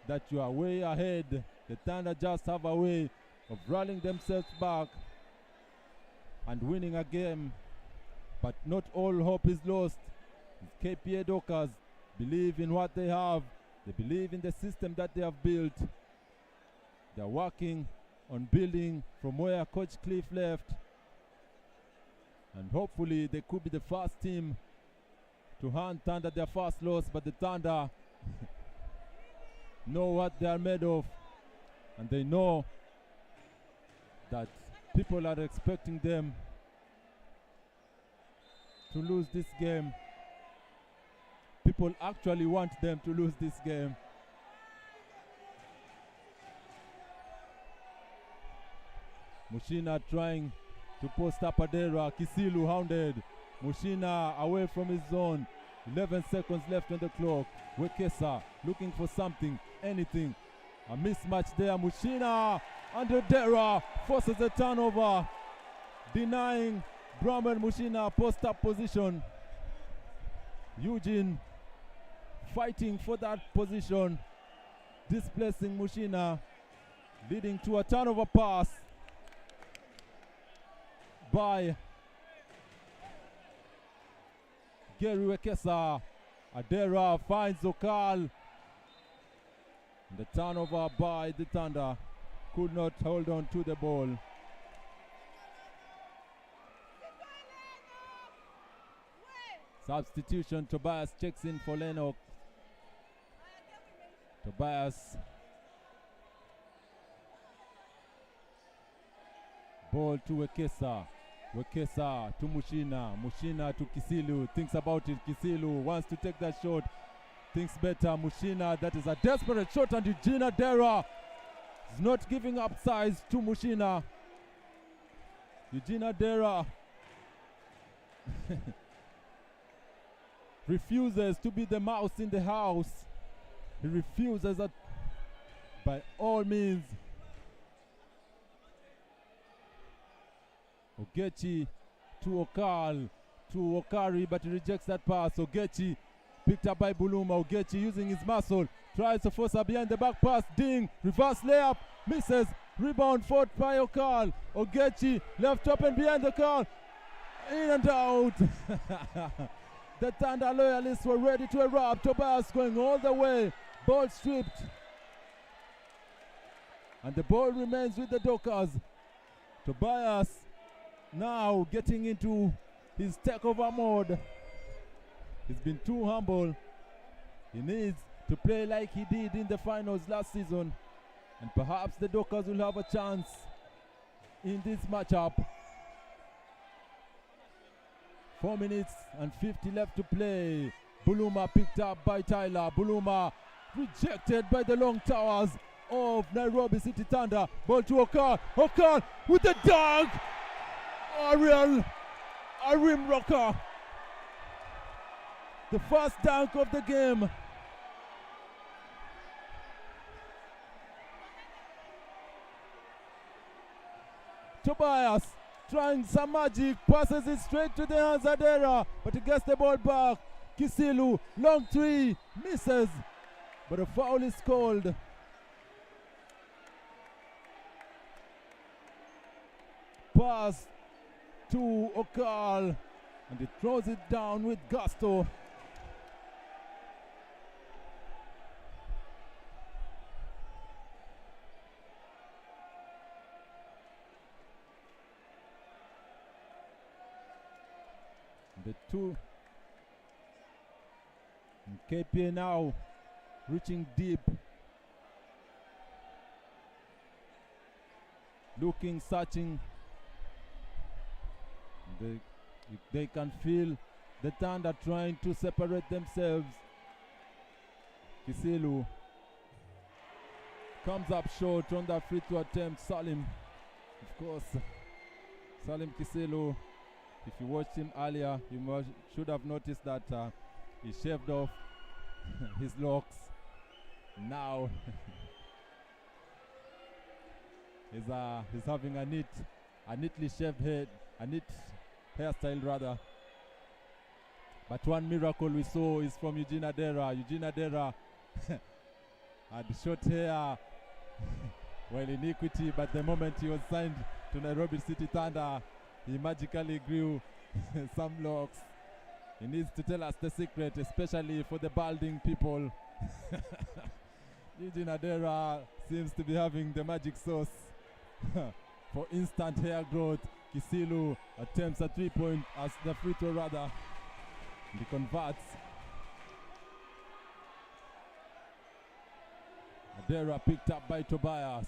that you are way ahead, the Thunder just have a way of rallying themselves back and winning a game. But not all hope is lost. KPA Dockers believe in what they have. They believe in the system that they have built. They are working on building from where Coach Cliff left. And hopefully they could be the first team to hand Thunder their first loss. But the Thunder know what they are made of. And they know that people are expecting them to lose this game. People actually want them to lose this game. Mushina trying to post up Adera. Kisilu hounded. Mushina away from his zone. 11 seconds left on the clock. Wekesa looking for something, anything. A mismatch there. Mushina and Adera forces a turnover, denying Brahman Mushina post-up position. Eugene fighting for that position, displacing Mushina, leading to a turnover pass by Gary Wekesa. Adera finds Okal. The turnover by the Thunder, could not hold on to the ball. Substitution, Tobias checks in for Lennox. Tobias. Ball to Wekesa. Wekesa to Mushina. Mushina to Kisilu. Thinks about it. Kisilu wants to take that shot. Thinks better. Mushina, that is a desperate shot, and Eugene Adera is not giving up size to Mushina. Eugene Adera refuses to be the mouse in the house. He refuses that by all means. Ogechi to Okal, to Okari, but he rejects that pass. Ogechi picked up by Buluma. Ogechi using his muscle, tries to force a behind the back pass. Ding, reverse layup, misses. Rebound fought by Okal. Ogechi left open behind the call. In and out. The Thunder loyalists were ready to erupt. Tobias going all the way. Ball stripped. And the ball remains with the Dockers. Tobias now getting into his takeover mode. He's been too humble. He needs to play like he did in the finals last season. And perhaps the Dockers will have a chance in this matchup. 4 minutes and 50 left to play. Buluma picked up by Tyler. Buluma rejected by the long towers of Nairobi City Thunder. Ball to Okar. Okar with the dunk. Ariel, a rim rocker. The first dunk of the game. Tobias trying some magic, passes it straight to the hands of Adera, but he gets the ball back. Kisilu, long three, misses, but a foul is called. Pass to Okal, and he throws it down with gusto. The two. And KPA now reaching deep. Looking, searching. They can feel the Thunder trying to separate themselves. Kisilu comes up short on the free throw attempt. Salim, of course. Salim Kisilu. If you watched him earlier, you should have noticed that he shaved off his locks. Now he's having a neatly shaved head, a neat hairstyle rather. But one miracle we saw is from Eugene Adera. Eugene Adera had short hair while in Equity, but the moment he was signed to Nairobi City Thunder, he magically grew some locks. He needs to tell us the secret, especially for the balding people. Eugene Adera seems to be having the magic sauce for instant hair growth. Kisilu attempts a 3-point as the free throw rather. He converts. Adera picked up by Tobias.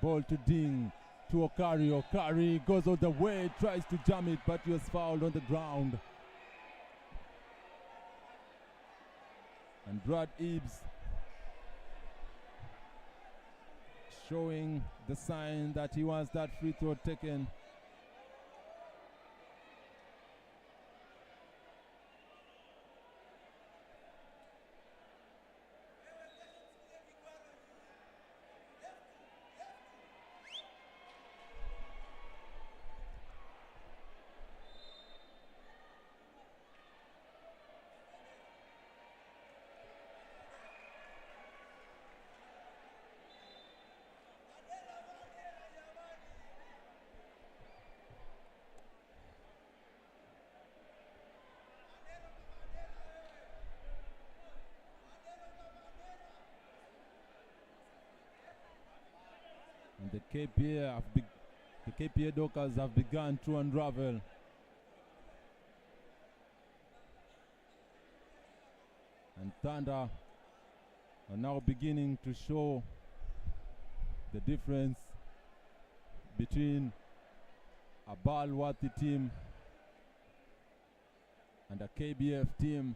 Ball to Ding. To Okari. Okari goes all the way, tries to jam it, but he was fouled on the ground. And Brad Ebbs showing the sign that he wants that free throw taken. And the KPA Dockers have begun to unravel. And Thunder are now beginning to show the difference between a ball-worthy team and a KBF team.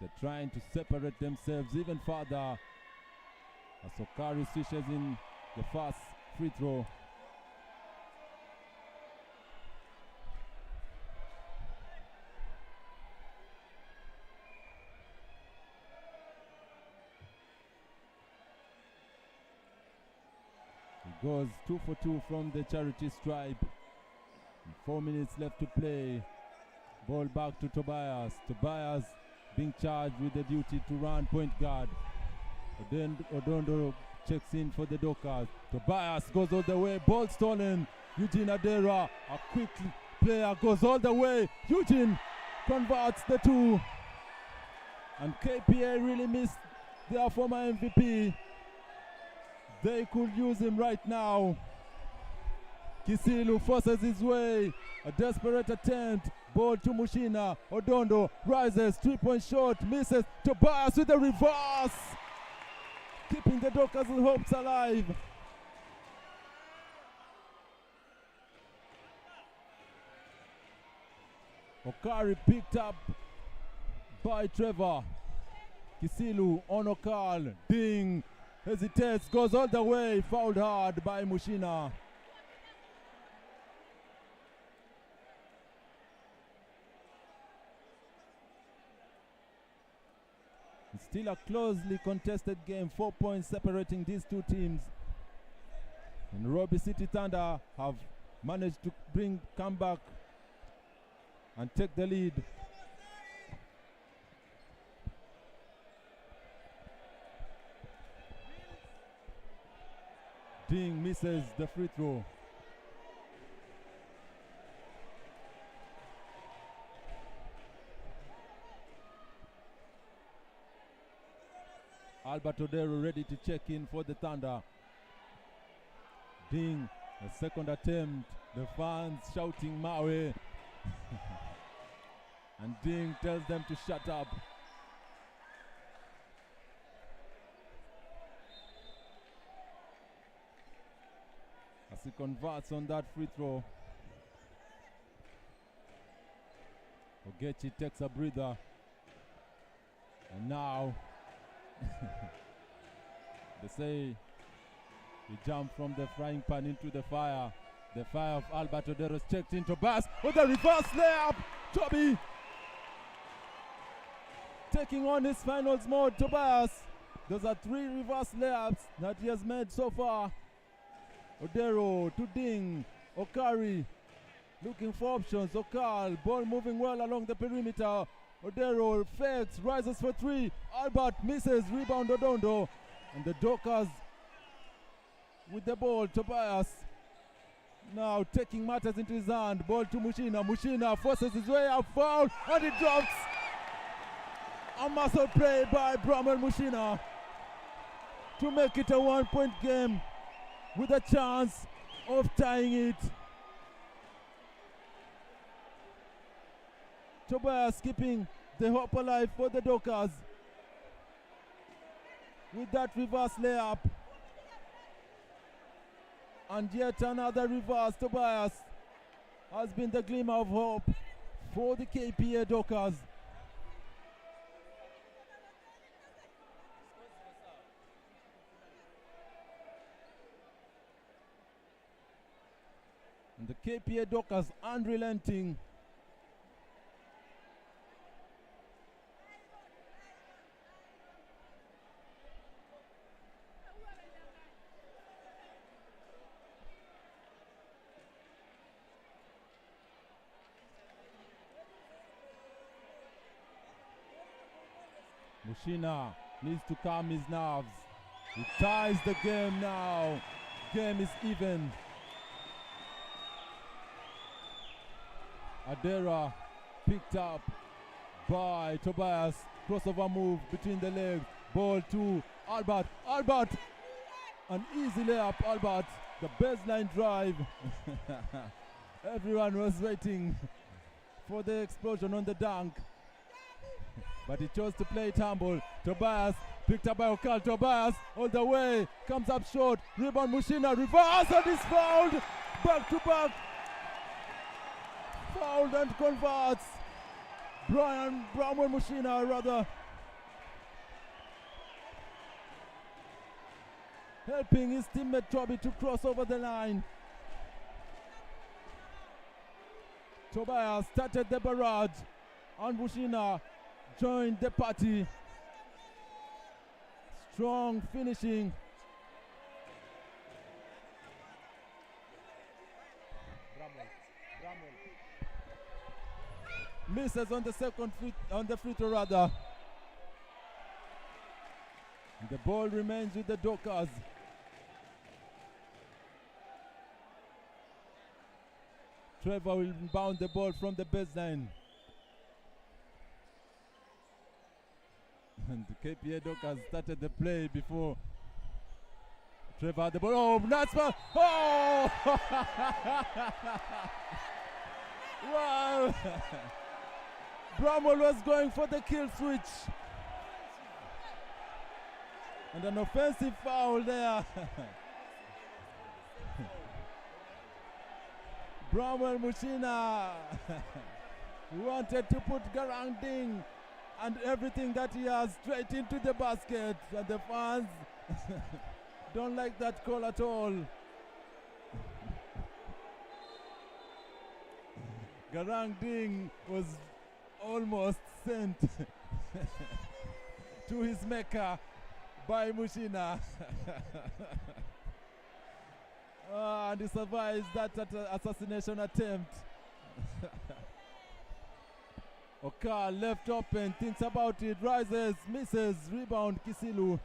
They're trying to separate themselves even further as Okari switches in the first free throw. He goes 2 for 2 from the charity stripe. 4 minutes left to play. Ball back to Tobias. Tobias being charged with the duty to run point guard. Odondo checks in for the Dockers. Tobias goes all the way. Ball stolen. Eugene Adera, a quick player, goes all the way. Eugene converts the two. And KPA really missed their former MVP. They could use him right now. Kisilu forces his way. A desperate attempt. Ball to Mushina. Odondo rises. 3-point shot. Misses. Tobias with the reverse. Keeping the Dockers' hopes alive. Okari picked up by Trevor. Kisilu on Okal. Ding. Hesitates. Goes all the way. Fouled hard by Mushina. It's still a closely contested game. 4 points separating these two teams. And Nairobi City Thunder have managed to come back and take the lead. Ding misses the free throw. Albert Odero ready to check in for the Thunder. Ding, the second attempt. The fans shouting Mawe. And Ding tells them to shut up. As he converts on that free throw. Ogechi takes a breather. And now they say he jumped from the frying pan into the fire. The fire of Albert Odero's checked into Bass with a reverse layup. Toby taking on his finals mode. Tobias. Those are 3 reverse layups that he has made so far. Odero to Ding. Okari looking for options. Okal, ball moving well along the perimeter. Odero fakes, rises for 3. Albert misses, rebound Odondo. And the Dockers with the ball. Tobias now taking matters into his hand. Ball to Mushina. Mushina forces his way up, foul, and it drops. A muscle play by Bramwell Mushina to make it a 1-point game with a chance of tying it. Tobias keeping the hope alive for the Dockers with that reverse layup. And yet another reverse. Tobias has been the glimmer of hope for the KPA Dockers. And the KPA Dockers unrelenting. Mushina needs to calm his nerves. He ties the game now. Game is even. Adera picked up by Tobias. Crossover move between the legs. Ball to Albert. Albert! An easy layup, Albert. The baseline drive. Everyone was waiting for the explosion on the dunk. But he chose to play it humble. Tobias picked up by Okal. Tobias all the way. Comes up short. Rebound Mushina. Reverse and is fouled. Back to back. Fouled and converts. Bramwell Mushina rather. Helping his teammate Toby to cross over the line. Tobias started the barrage. And Mushina joined the party. Strong finishing. Misses on the second free throw rather. The ball remains with the Dockers. Trevor will inbound the ball from the baseline. And the KPA Dockers started the play before Trevor had the ball. Oh, Natsma! Oh! Wow! Bramwell was going for the kill switch. And an offensive foul there. Bramwell Mushina wanted to put Garang Ding and everything that he has straight into the basket. And the fans don't like that call at all. Garang Ding was almost sent to his Mecca by Mushina. And he survives that assassination attempt. Oka left open, thinks about it, rises, misses, rebound, Kisilu.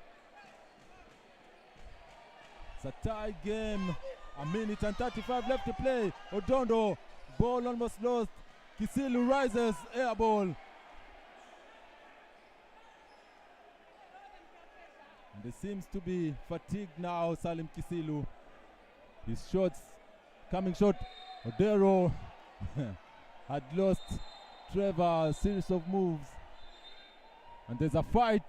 It's a tie game. A minute and 35 left to play. Odondo, ball almost lost. Kisilu rises, air ball. And he seems to be fatigued now, Salim Kisilu. His shots coming short. Odero had lost Trevor, a series of moves. And there's a fight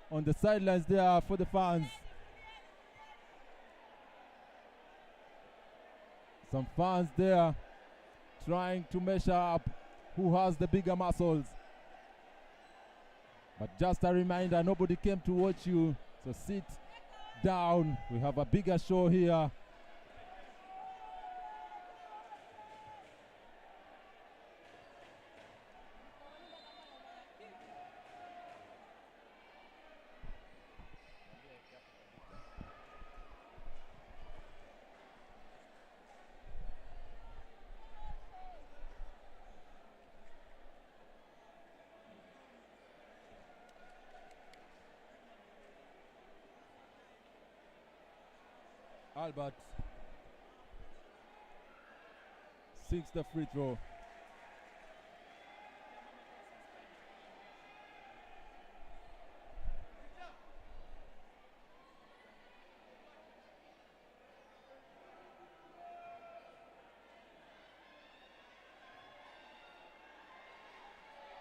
on the sidelines there for the fans. Some fans there trying to measure up who has the bigger muscles. But just a reminder, nobody came to watch you, so sit down. We have a bigger show here. Albert sinks the free throw.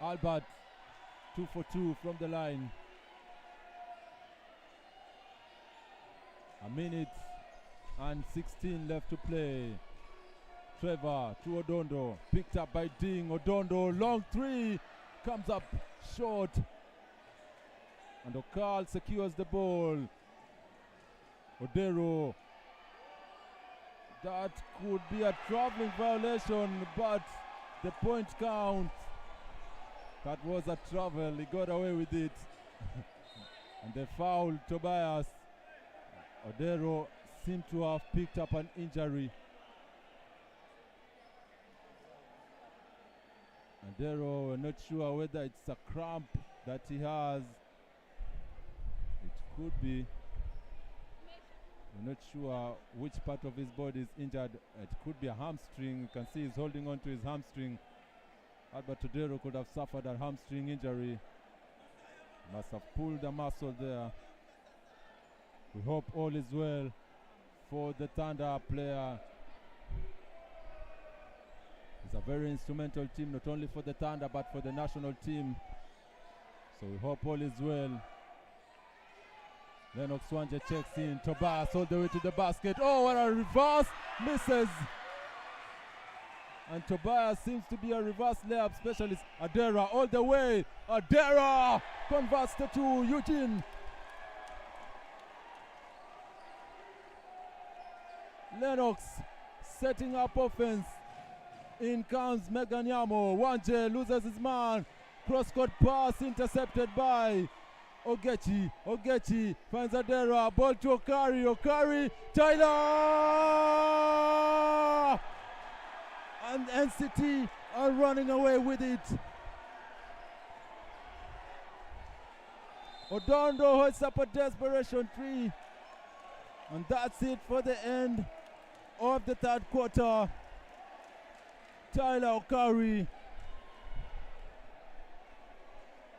Albert 2 for 2 from the line. A minute and 16 left to play. Trevor to Odondo, picked up by Ding. Odondo, long three, comes up short. And Okal secures the ball. Odero. That could be a traveling violation, but the point count. That was a travel, he got away with it. And they fouled Tobias. Odero seemed to have picked up an injury. Odero, we're not sure whether it's a cramp that he has. It could be. We're not sure which part of his body is injured. It could be a hamstring. You can see he's holding on to his hamstring. Albert Odero could have suffered a hamstring injury. Must have pulled a muscle there. We hope all is well for the Thunder player. It's a very instrumental team, not only for the Thunder but for the national team. So we hope all is well. Lennox Wanje checks in. Tobias all the way to the basket. Oh, what a reverse! Misses! And Tobias seems to be a reverse layup specialist. Adera all the way. Adera converts the two. Eugene. Lennox setting up offense. In comes Meganyamo. Wanje loses his man. Cross-court pass intercepted by Ogechi. Ogechi finds Adera. Ball to Okari. Okari. Tyler! And NCT are running away with it. Odondo holds up a desperation three. And that's it for the end of the third quarter. Tyler Okari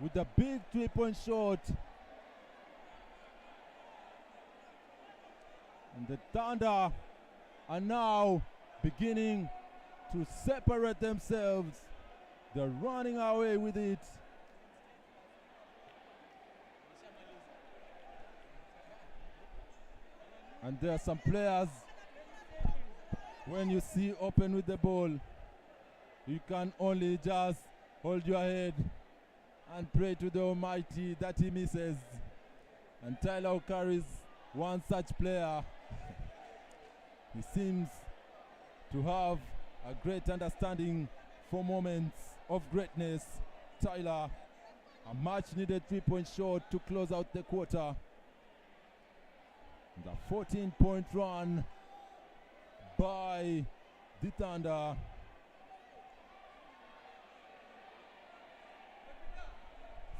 with a big three-point shot. And the Thunder are now beginning to separate themselves. They're running away with it. And there are some players, when you see open with the ball, you can only just hold your head and pray to the Almighty that he misses. And Tyler O'Carry is one such player. He seems to have a great understanding for moments of greatness. Tyler, a much needed 3-point shot to close out the quarter. The 14-point run by the Thunder.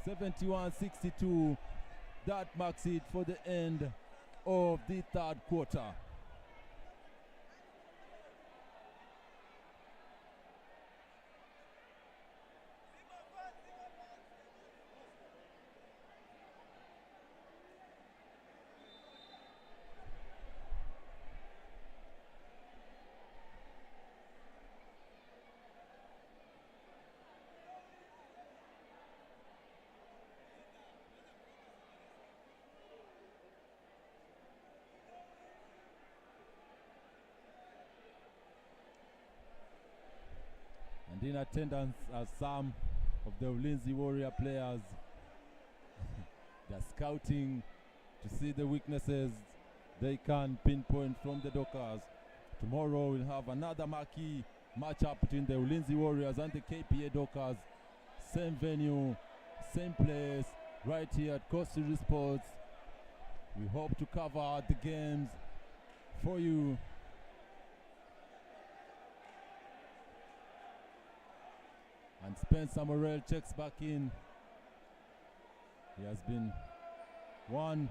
(71-62). That marks it for the end of the third quarter. And in attendance are some of the Ulinzi Warrior players. They're scouting to see the weaknesses they can pinpoint from the Dockers. Tomorrow we'll have another marquee matchup between the Ulinzi Warriors and the KPA Dockers. Same venue, same place, right here at Coast City Sports. We hope to cover the games for you. And Spencer Morel checks back in. He has been one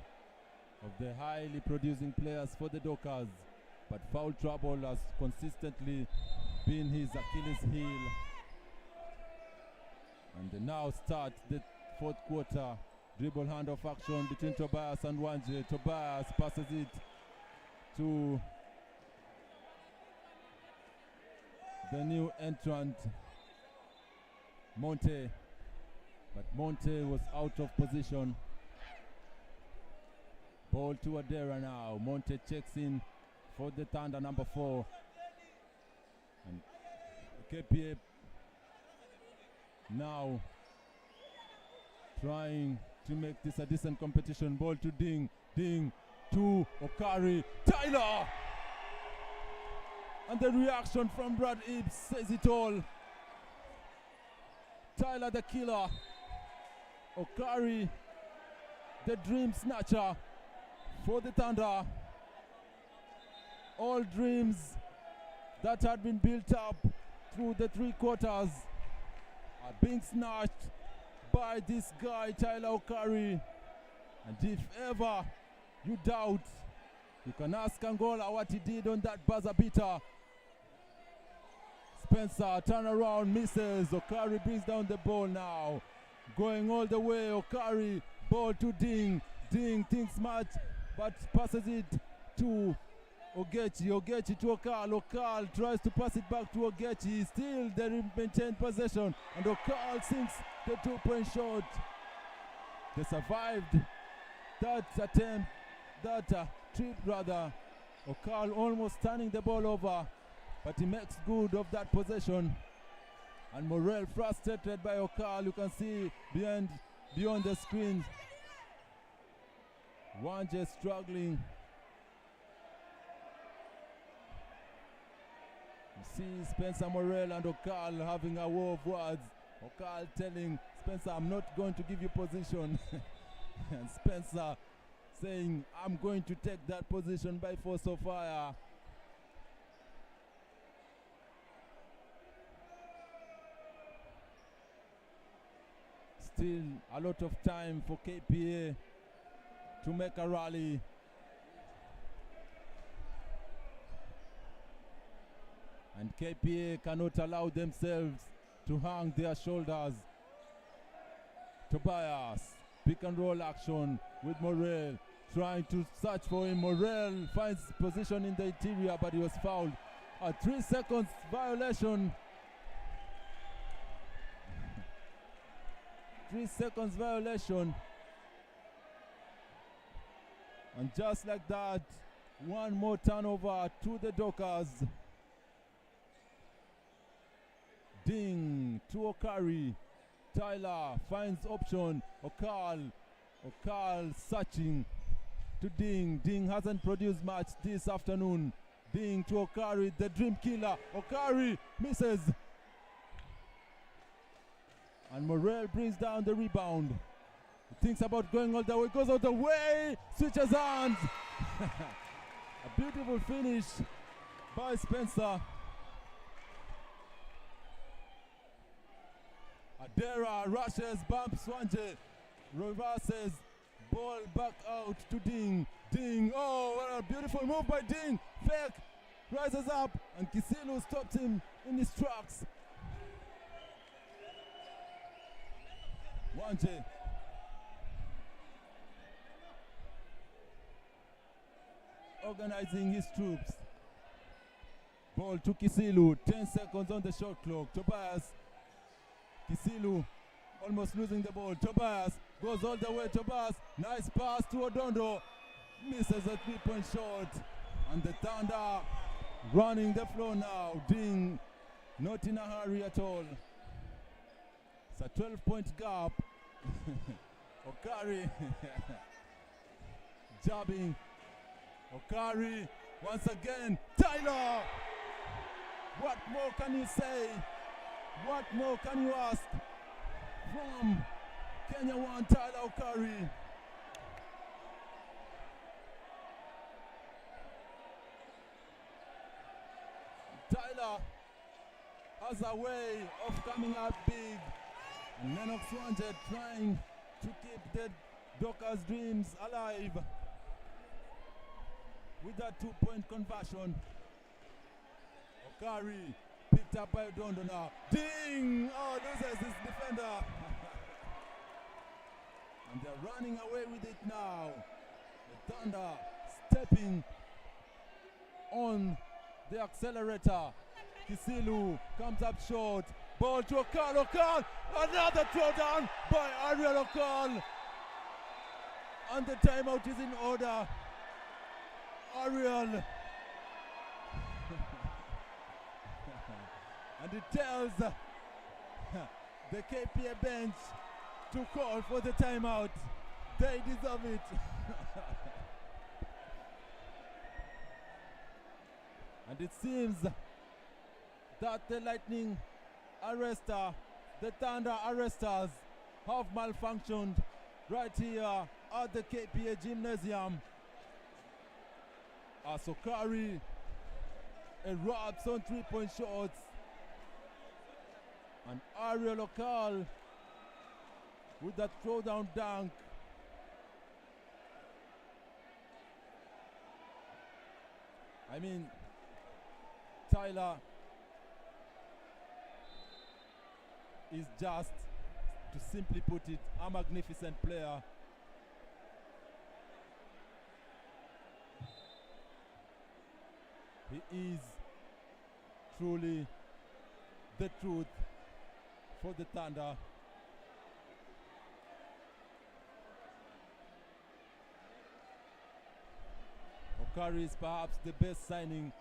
of the highly producing players for the Dockers, but foul trouble has consistently been his Achilles heel. And they now start the fourth quarter. Dribble handoff action between Tobias and Wanje. Tobias passes it to the new entrant, Monte, but Monte was out of position. Ball to Adera now. Monte checks in for the Thunder, number 4. And KPA now trying to make this a decent competition. Ball to Ding to O'Carry. Tyler! And the reaction from Brad Ebbs says it all. Tyler the killer. O'Carry the dream snatcher for the Thunder. All dreams that had been built up through the 3 quarters are being snatched by this guy, Tyler O'Carry. And if ever you doubt, you can ask Angola what he did on that buzzer beater. Spencer, turn around, misses. O'Carry brings down the ball now. Going all the way, O'Carry, ball to Ding. Ding thinks much, but passes it to Ogechi. Ogechi to Okal. Okal tries to pass it back to Ogechi. Still they maintain possession, and Okal sinks the 2-point shot. They survived that attempt, that trip rather. Okal almost turning the ball over, but he makes good of that possession. And Morel frustrated by Okal. You can see beyond the screen. Wanje struggling. You see Spencer Morel and Okal having a war of words. Okal telling Spencer, I'm not going to give you position. And Spencer saying, I'm going to take that position by force of fire. Still a lot of time for KPA to make a rally. And KPA cannot allow themselves to hang their shoulders. Tobias, pick and roll action with Morel, trying to search for him. Morel finds position in the interior, but he was fouled. A 3 seconds violation. 3 seconds violation. And just like that, one more turnover to the Dockers. Ding to O'Carry. Tyler finds option. Okal searching to Ding. Ding hasn't produced much this afternoon. Ding to Okari, the dream killer. Okari misses. And Morel brings down the rebound. He thinks about going all the way, goes all the way, switches hands. A beautiful finish by Spencer. Adera rushes, bumps Swanje, reverses, ball back out to Ding. Ding, oh, what a beautiful move by Ding. Fake, rises up, and Kisilu stops him in his tracks. Wanje. Organizing his troops. Ball to Kisilu, 10 seconds on the shot clock. Tobias, Kisilu almost losing the ball. Tobias goes all the way. Tobias, nice pass to Odondo. Misses a 3-point shot. And the Thunder running the floor now. Ding, not in a hurry at all. It's a 12-point gap. Okari jabbing. Okari once again. Tyler! What more can you say? What more can you ask from Kenya 1, Tyler Okari? Tyler has a way of coming out big. And Lennox Wanje trying to keep the Dockers' dreams alive with that 2-point conversion. Okari picked up by Odondo now. Ding! Oh, loses his defender. And they're running away with it now. The Thunder stepping on the accelerator. Kisilu comes up short. Ball to Okal. Okal! Another throwdown by Ariel Okal. And the timeout is in order. Ariel. And it tells the KPA bench to call for the timeout. They deserve it. And it seems that the Lightning arrester, the Thunder arresters, have malfunctioned right here at the KPA Gymnasium. As Okari erupts on 3-point shots. And Ariel Okal with that throwdown dunk. I mean, Tyler is just, to simply put it, a magnificent player. He is truly the truth for the Thunder. Okari is perhaps the best signing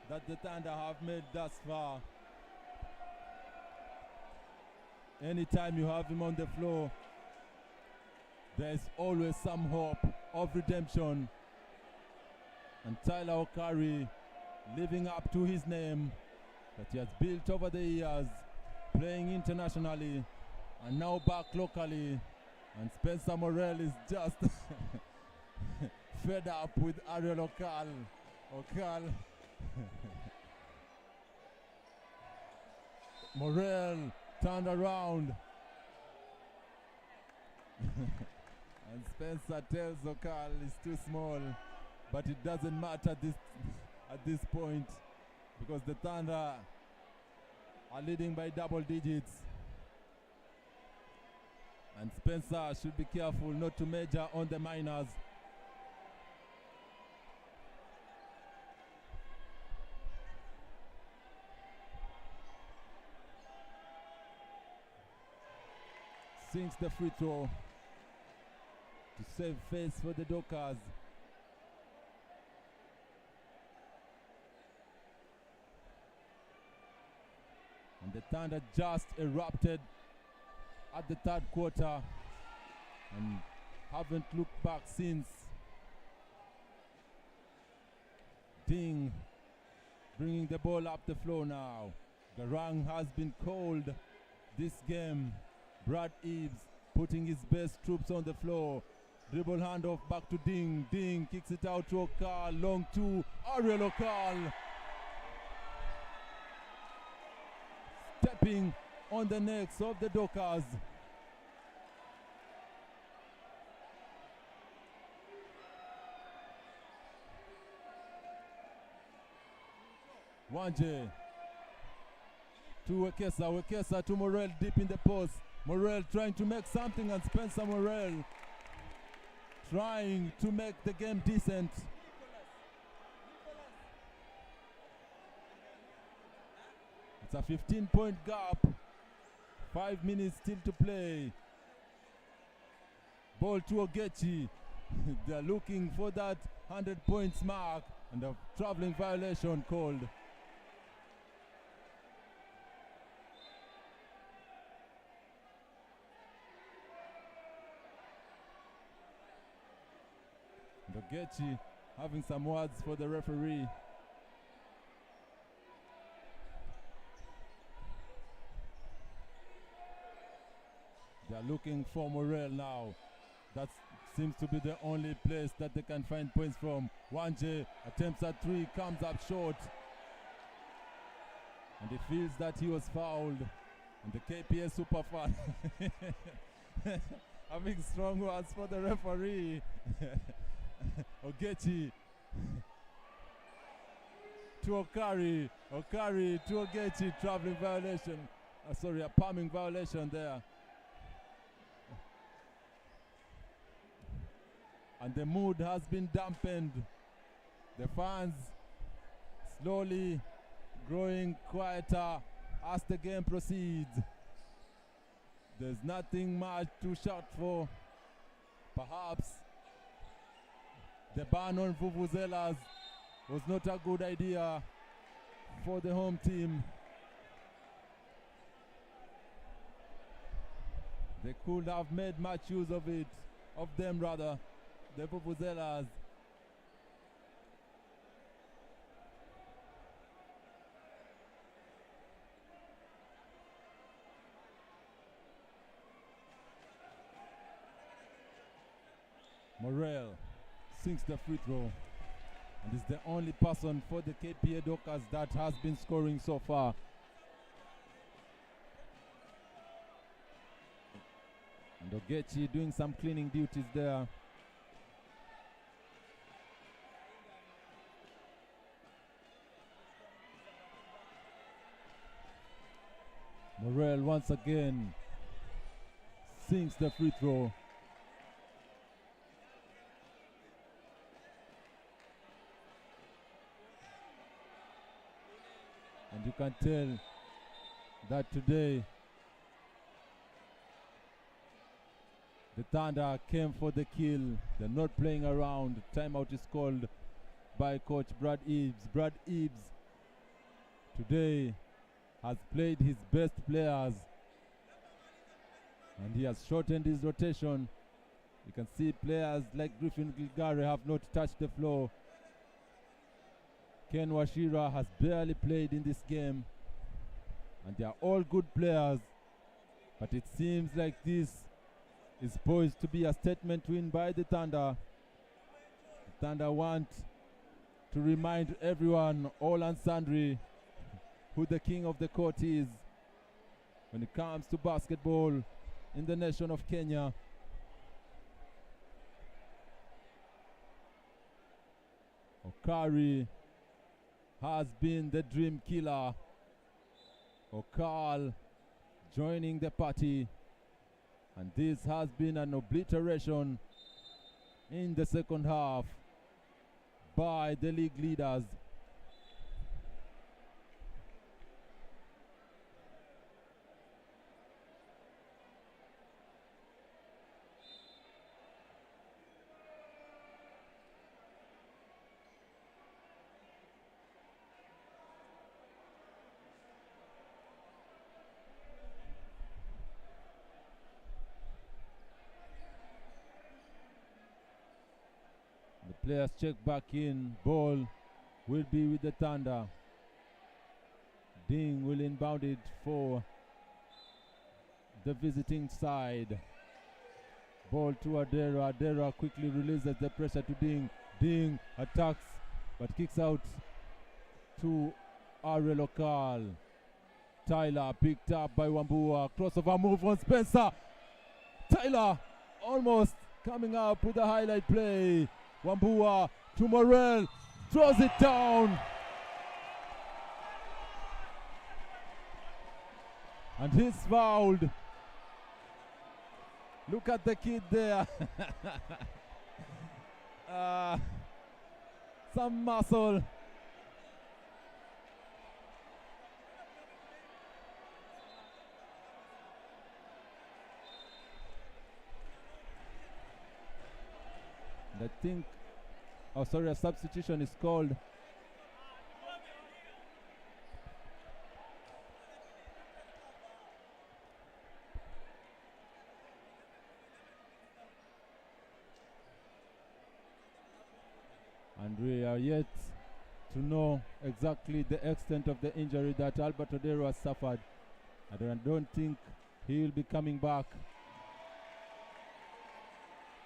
that the Thunder have made thus far. Anytime you have him on the floor, there's always some hope of redemption. And Tyler Okari living up to his name that he has built over the years, playing internationally and now back locally. And Spencer Morel is just fed up with Ariel Okal. Okal. Morel turned around. And Spencer tells Okal he's too small, but it doesn't matter at this point, because the Thunder are leading by double digits. And Spencer should be careful not to major on the minors. Sinks the free throw to save face for the Dockers. And the Thunder just erupted at the third quarter and haven't looked back since. Ding bringing the ball up the floor now. Garang has been called this game. Brad Eves putting his best troops on the floor. Dribble handoff back to Ding. Ding kicks it out to Okal. Long two. Ariel Okal. Stepping on the necks of the Dockers. Wanje to Wekesa. Wekesa to Morel deep in the post. Morel trying to make something, and Spencer Morel trying to make the game decent. It's a 15-point gap. 5 minutes still to play. Ball to Ogechi. They're looking for that 100 points mark, and a traveling violation called. Ogechi having some words for the referee. They are looking for Morel now. That seems to be the only place that they can find points from. Wanje attempts at three, comes up short. And he feels that he was fouled. And the KPA super fan having strong words for the referee. Ogechi to Okari. Okari to Ogechi. Traveling violation. Sorry, a palming violation there. And the mood has been dampened. The fans slowly growing quieter as the game proceeds. There's nothing much to shout for. Perhaps the ban on vuvuzelas was not a good idea for the home team. They could have made much use of it, of them rather, the vuvuzelas. Morel sinks the free throw and is the only person for the KPA Dockers that has been scoring so far. And Ogechi doing some cleaning duties there. Morel once again sinks the free throw. And you can tell that today the Thunder came for the kill. They're not playing around. Timeout is called by Coach Brad Eves. Brad Eves today has played his best players and he has shortened his rotation. You can see players like Griffin Gilgare have not touched the floor. Ken Washira has barely played in this game, and they are all good players, but it seems like this is poised to be a statement win by the Thunder. The Thunder want to remind everyone, all and sundry, who the king of the court is when it comes to basketball in the nation of Kenya. Okari has been the dream killer. Okal joining the party, and this has been an obliteration in the second half by the league leaders. Players check back in. Ball will be with the Thunder. Ding will inbound it for the visiting side. Ball to Adera. Adera quickly releases the pressure to Ding. Ding attacks but kicks out to Ariel Lokal. Tyler picked up by Wambua. Crossover move on Spencer. Tyler almost coming up with a highlight play. Wambua to Morel. Throws it down. And he's fouled. Look at the kid there. Some muscle. And I think, a substitution is called. And we are yet to know exactly the extent of the injury that Albert Odero has suffered. I don't think he will be coming back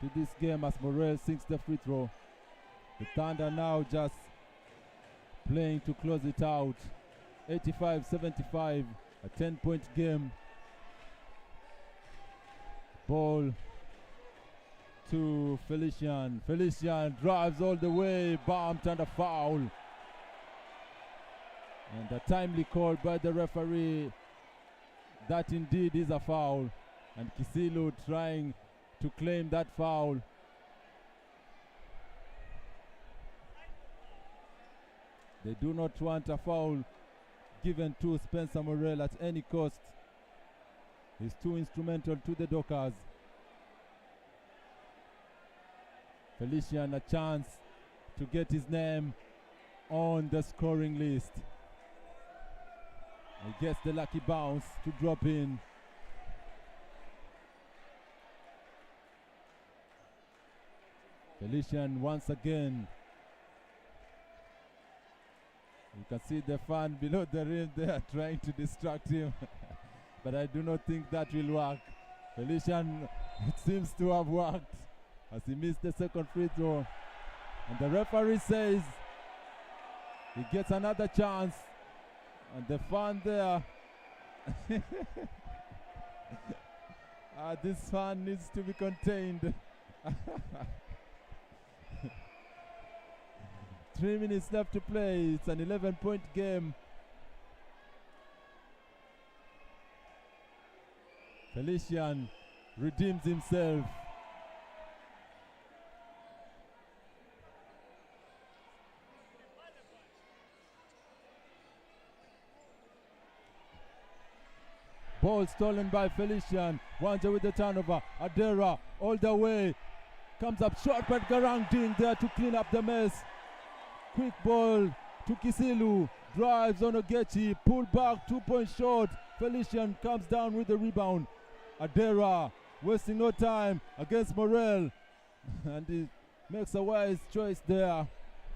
to this game as Morel sinks the free throw. The Thunder now just playing to close it out. 85-75, a 10-point game. Ball to Felician. Felician drives all the way, bumped and a foul. And a timely call by the referee. That indeed is a foul. And Kisilu trying to claim that foul. They do not want a foul given to Spencer Morel at any cost. He's too instrumental to the Dockers. Felician a chance to get his name on the scoring list. He gets the lucky bounce to drop in. Felician once again. You can see the fan below the rim there trying to distract him. But I do not think that will work. Felician, it seems to have worked as he missed the second free throw. And the referee says he gets another chance. And the fan there. This fan needs to be contained. 3 minutes left to play. It's an 11-point game. Felician redeems himself. Ball stolen by Felician. Wanja with the turnover. Adera all the way. Comes up short, but Garang Ding there to clean up the mess. Quick ball to Kisilu. Drives on Ogechi. Pull back, 2-point shot. Felician comes down with the rebound. Adera wasting no time against Morel. And he makes a wise choice there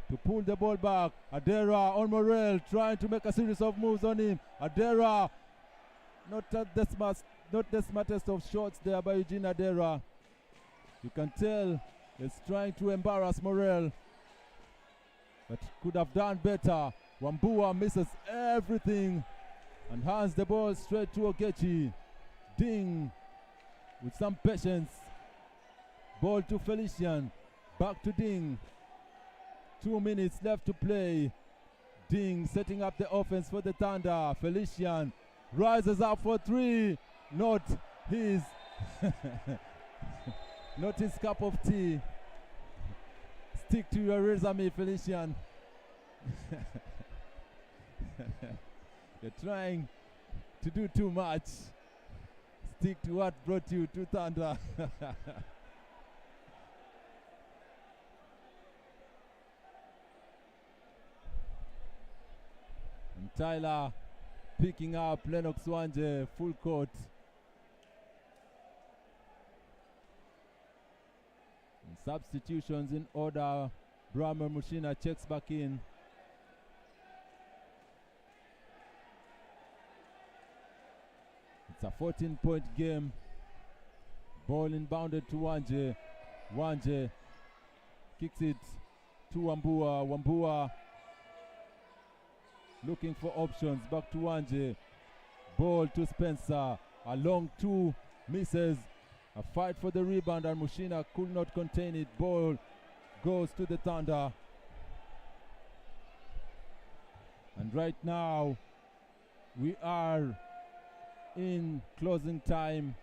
to pull the ball back. Adera on Morel, trying to make a series of moves on him. Adera, not the smartest of shots there by Eugene Adera. You can tell he's trying to embarrass Morel, but could have done better. Wambua misses everything and hands the ball straight to Ogechi. Ding with some patience. Ball to Felician. Back to Ding. 2 minutes left to play. Ding setting up the offense for the Thunder. Felician rises up for three. Not his not his cup of tea. Stick to your resume, Felician. You're trying to do too much. Stick to what brought you to Thunder. And Tyler picking up Lennox Wanje full court. And substitutions in order Brahma Mushina checks back in. It's a 14-point game. Ball inbounded to Wanje. Wanje kicks it to Wambua. Wambua looking for options. Back to Wanje. Ball to Spencer. A long two. Misses. A fight for the rebound and Mushina could not contain it. Ball goes to the Thunder. And right now we are in closing time.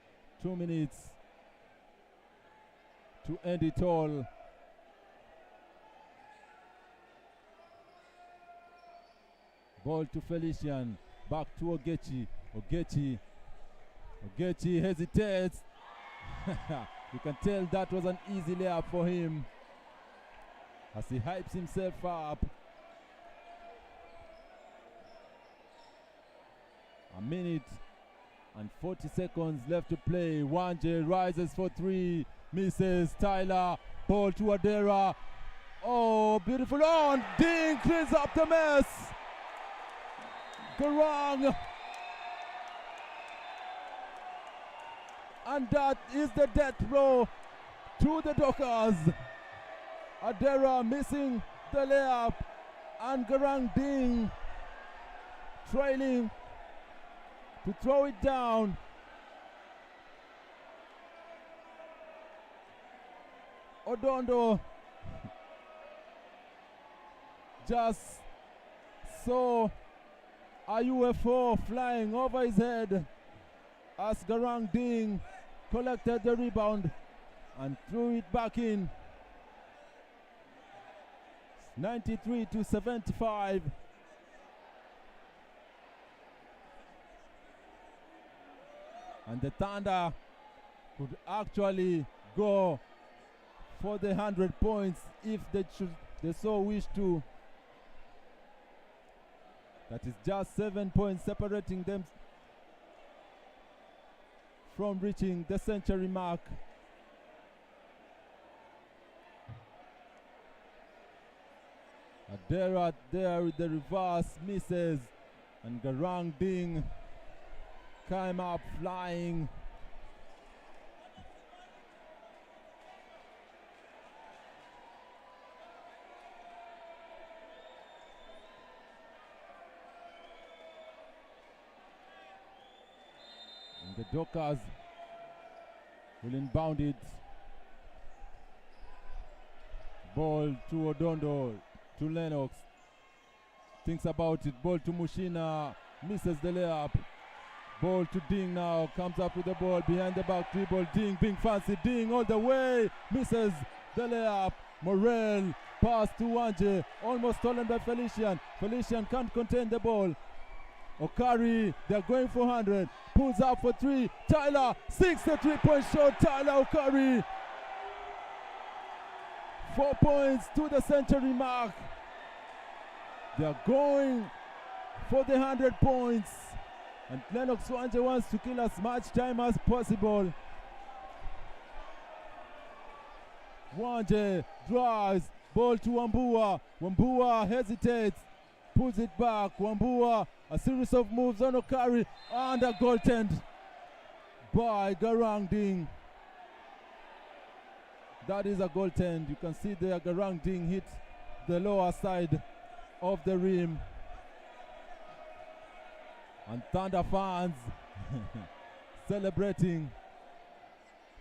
2 minutes to end it all. Ball to Felician. Back to Ogechi. Ogechi hesitates. You can tell that was an easy layup for him as he hypes himself up. A minute and 40 seconds left to play. Wanje rises for three, misses. Tyler, ball to Adera. Oh, beautiful on. Ding cleans up the mess. Garang. And that is the death blow to the Dockers. Adera missing the layup and Garang Ding trailing to throw it down. Odondo just saw a UFO flying over his head as Garang Ding collected the rebound and threw it back in. 93-75. And the Thunder could actually go for the 100 points if they so wish to. That is just 7 points separating them from reaching the century mark. Adera there with the reverse misses, and Garang Ding came up flying. And the Dockers will inbound it. Ball to Odondo, to Lennox. Thinks about it. Ball to Mushina. Misses the layup. Ball to Ding now. Comes up with the ball. Behind the back dribble. Ding being fancy. Ding all the way. Misses the layup. Morel. Pass to Wanje. Almost stolen by Felician. Felician can't contain the ball. Okari. They're going for 100. Pulls up for three. Tyler. 6 the 3-point shot. Tyler Okari. 4 points to the century mark. They're going for the 100 points. And Lennox Wanje wants to kill as much time as possible. Wanje drives. Ball to Wambua. Wambua hesitates. Pulls it back. Wambua, a series of moves on Okari. And a goaltend by Garang Ding. That is a goaltend. You can see there Garang Ding hit the lower side of the rim. And Thunder fans celebrating.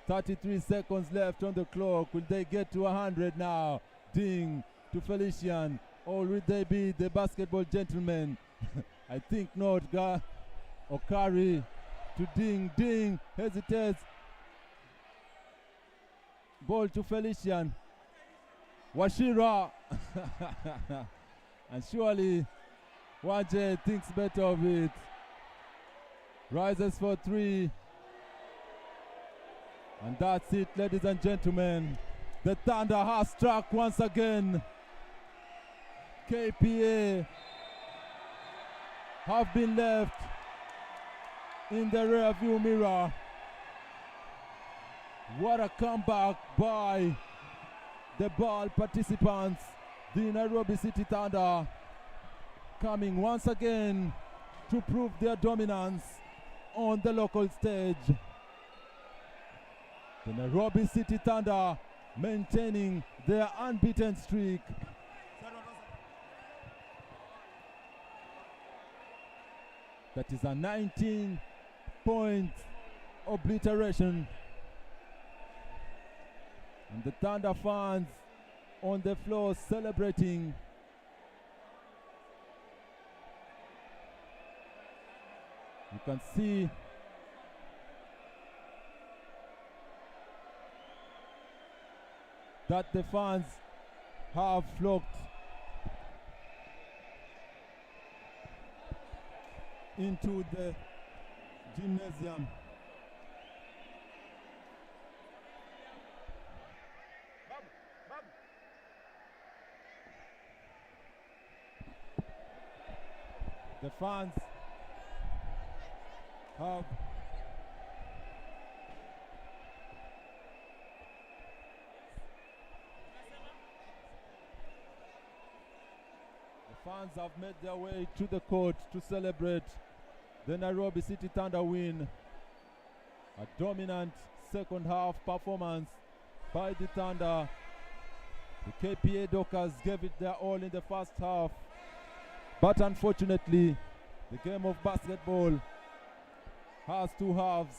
33 seconds left on the clock. Will they get to 100 now? Ding to Felician. Or will they be the basketball gentlemen? I think not. Okari to Ding. Ding hesitates. Ball to Felician. Washira. And surely Wanje thinks better of it. Rises for three. And that's it, ladies and gentlemen. The Thunder has struck once again. KPA have been left in the rearview mirror. What a comeback by the ball participants. the Nairobi City Thunder coming once again to prove their dominance on the local stage. The Nairobi City Thunder maintaining their unbeaten streak. That is a 19-point obliteration. And the Thunder fans on the floor celebrating. You can see that the fans have flocked into the gymnasium. The fans have made their way to the court to celebrate the Nairobi City Thunder win. A dominant second half performance by the Thunder. The KPA Dockers gave it their all in the first half, but unfortunately the game of basketball has two halves.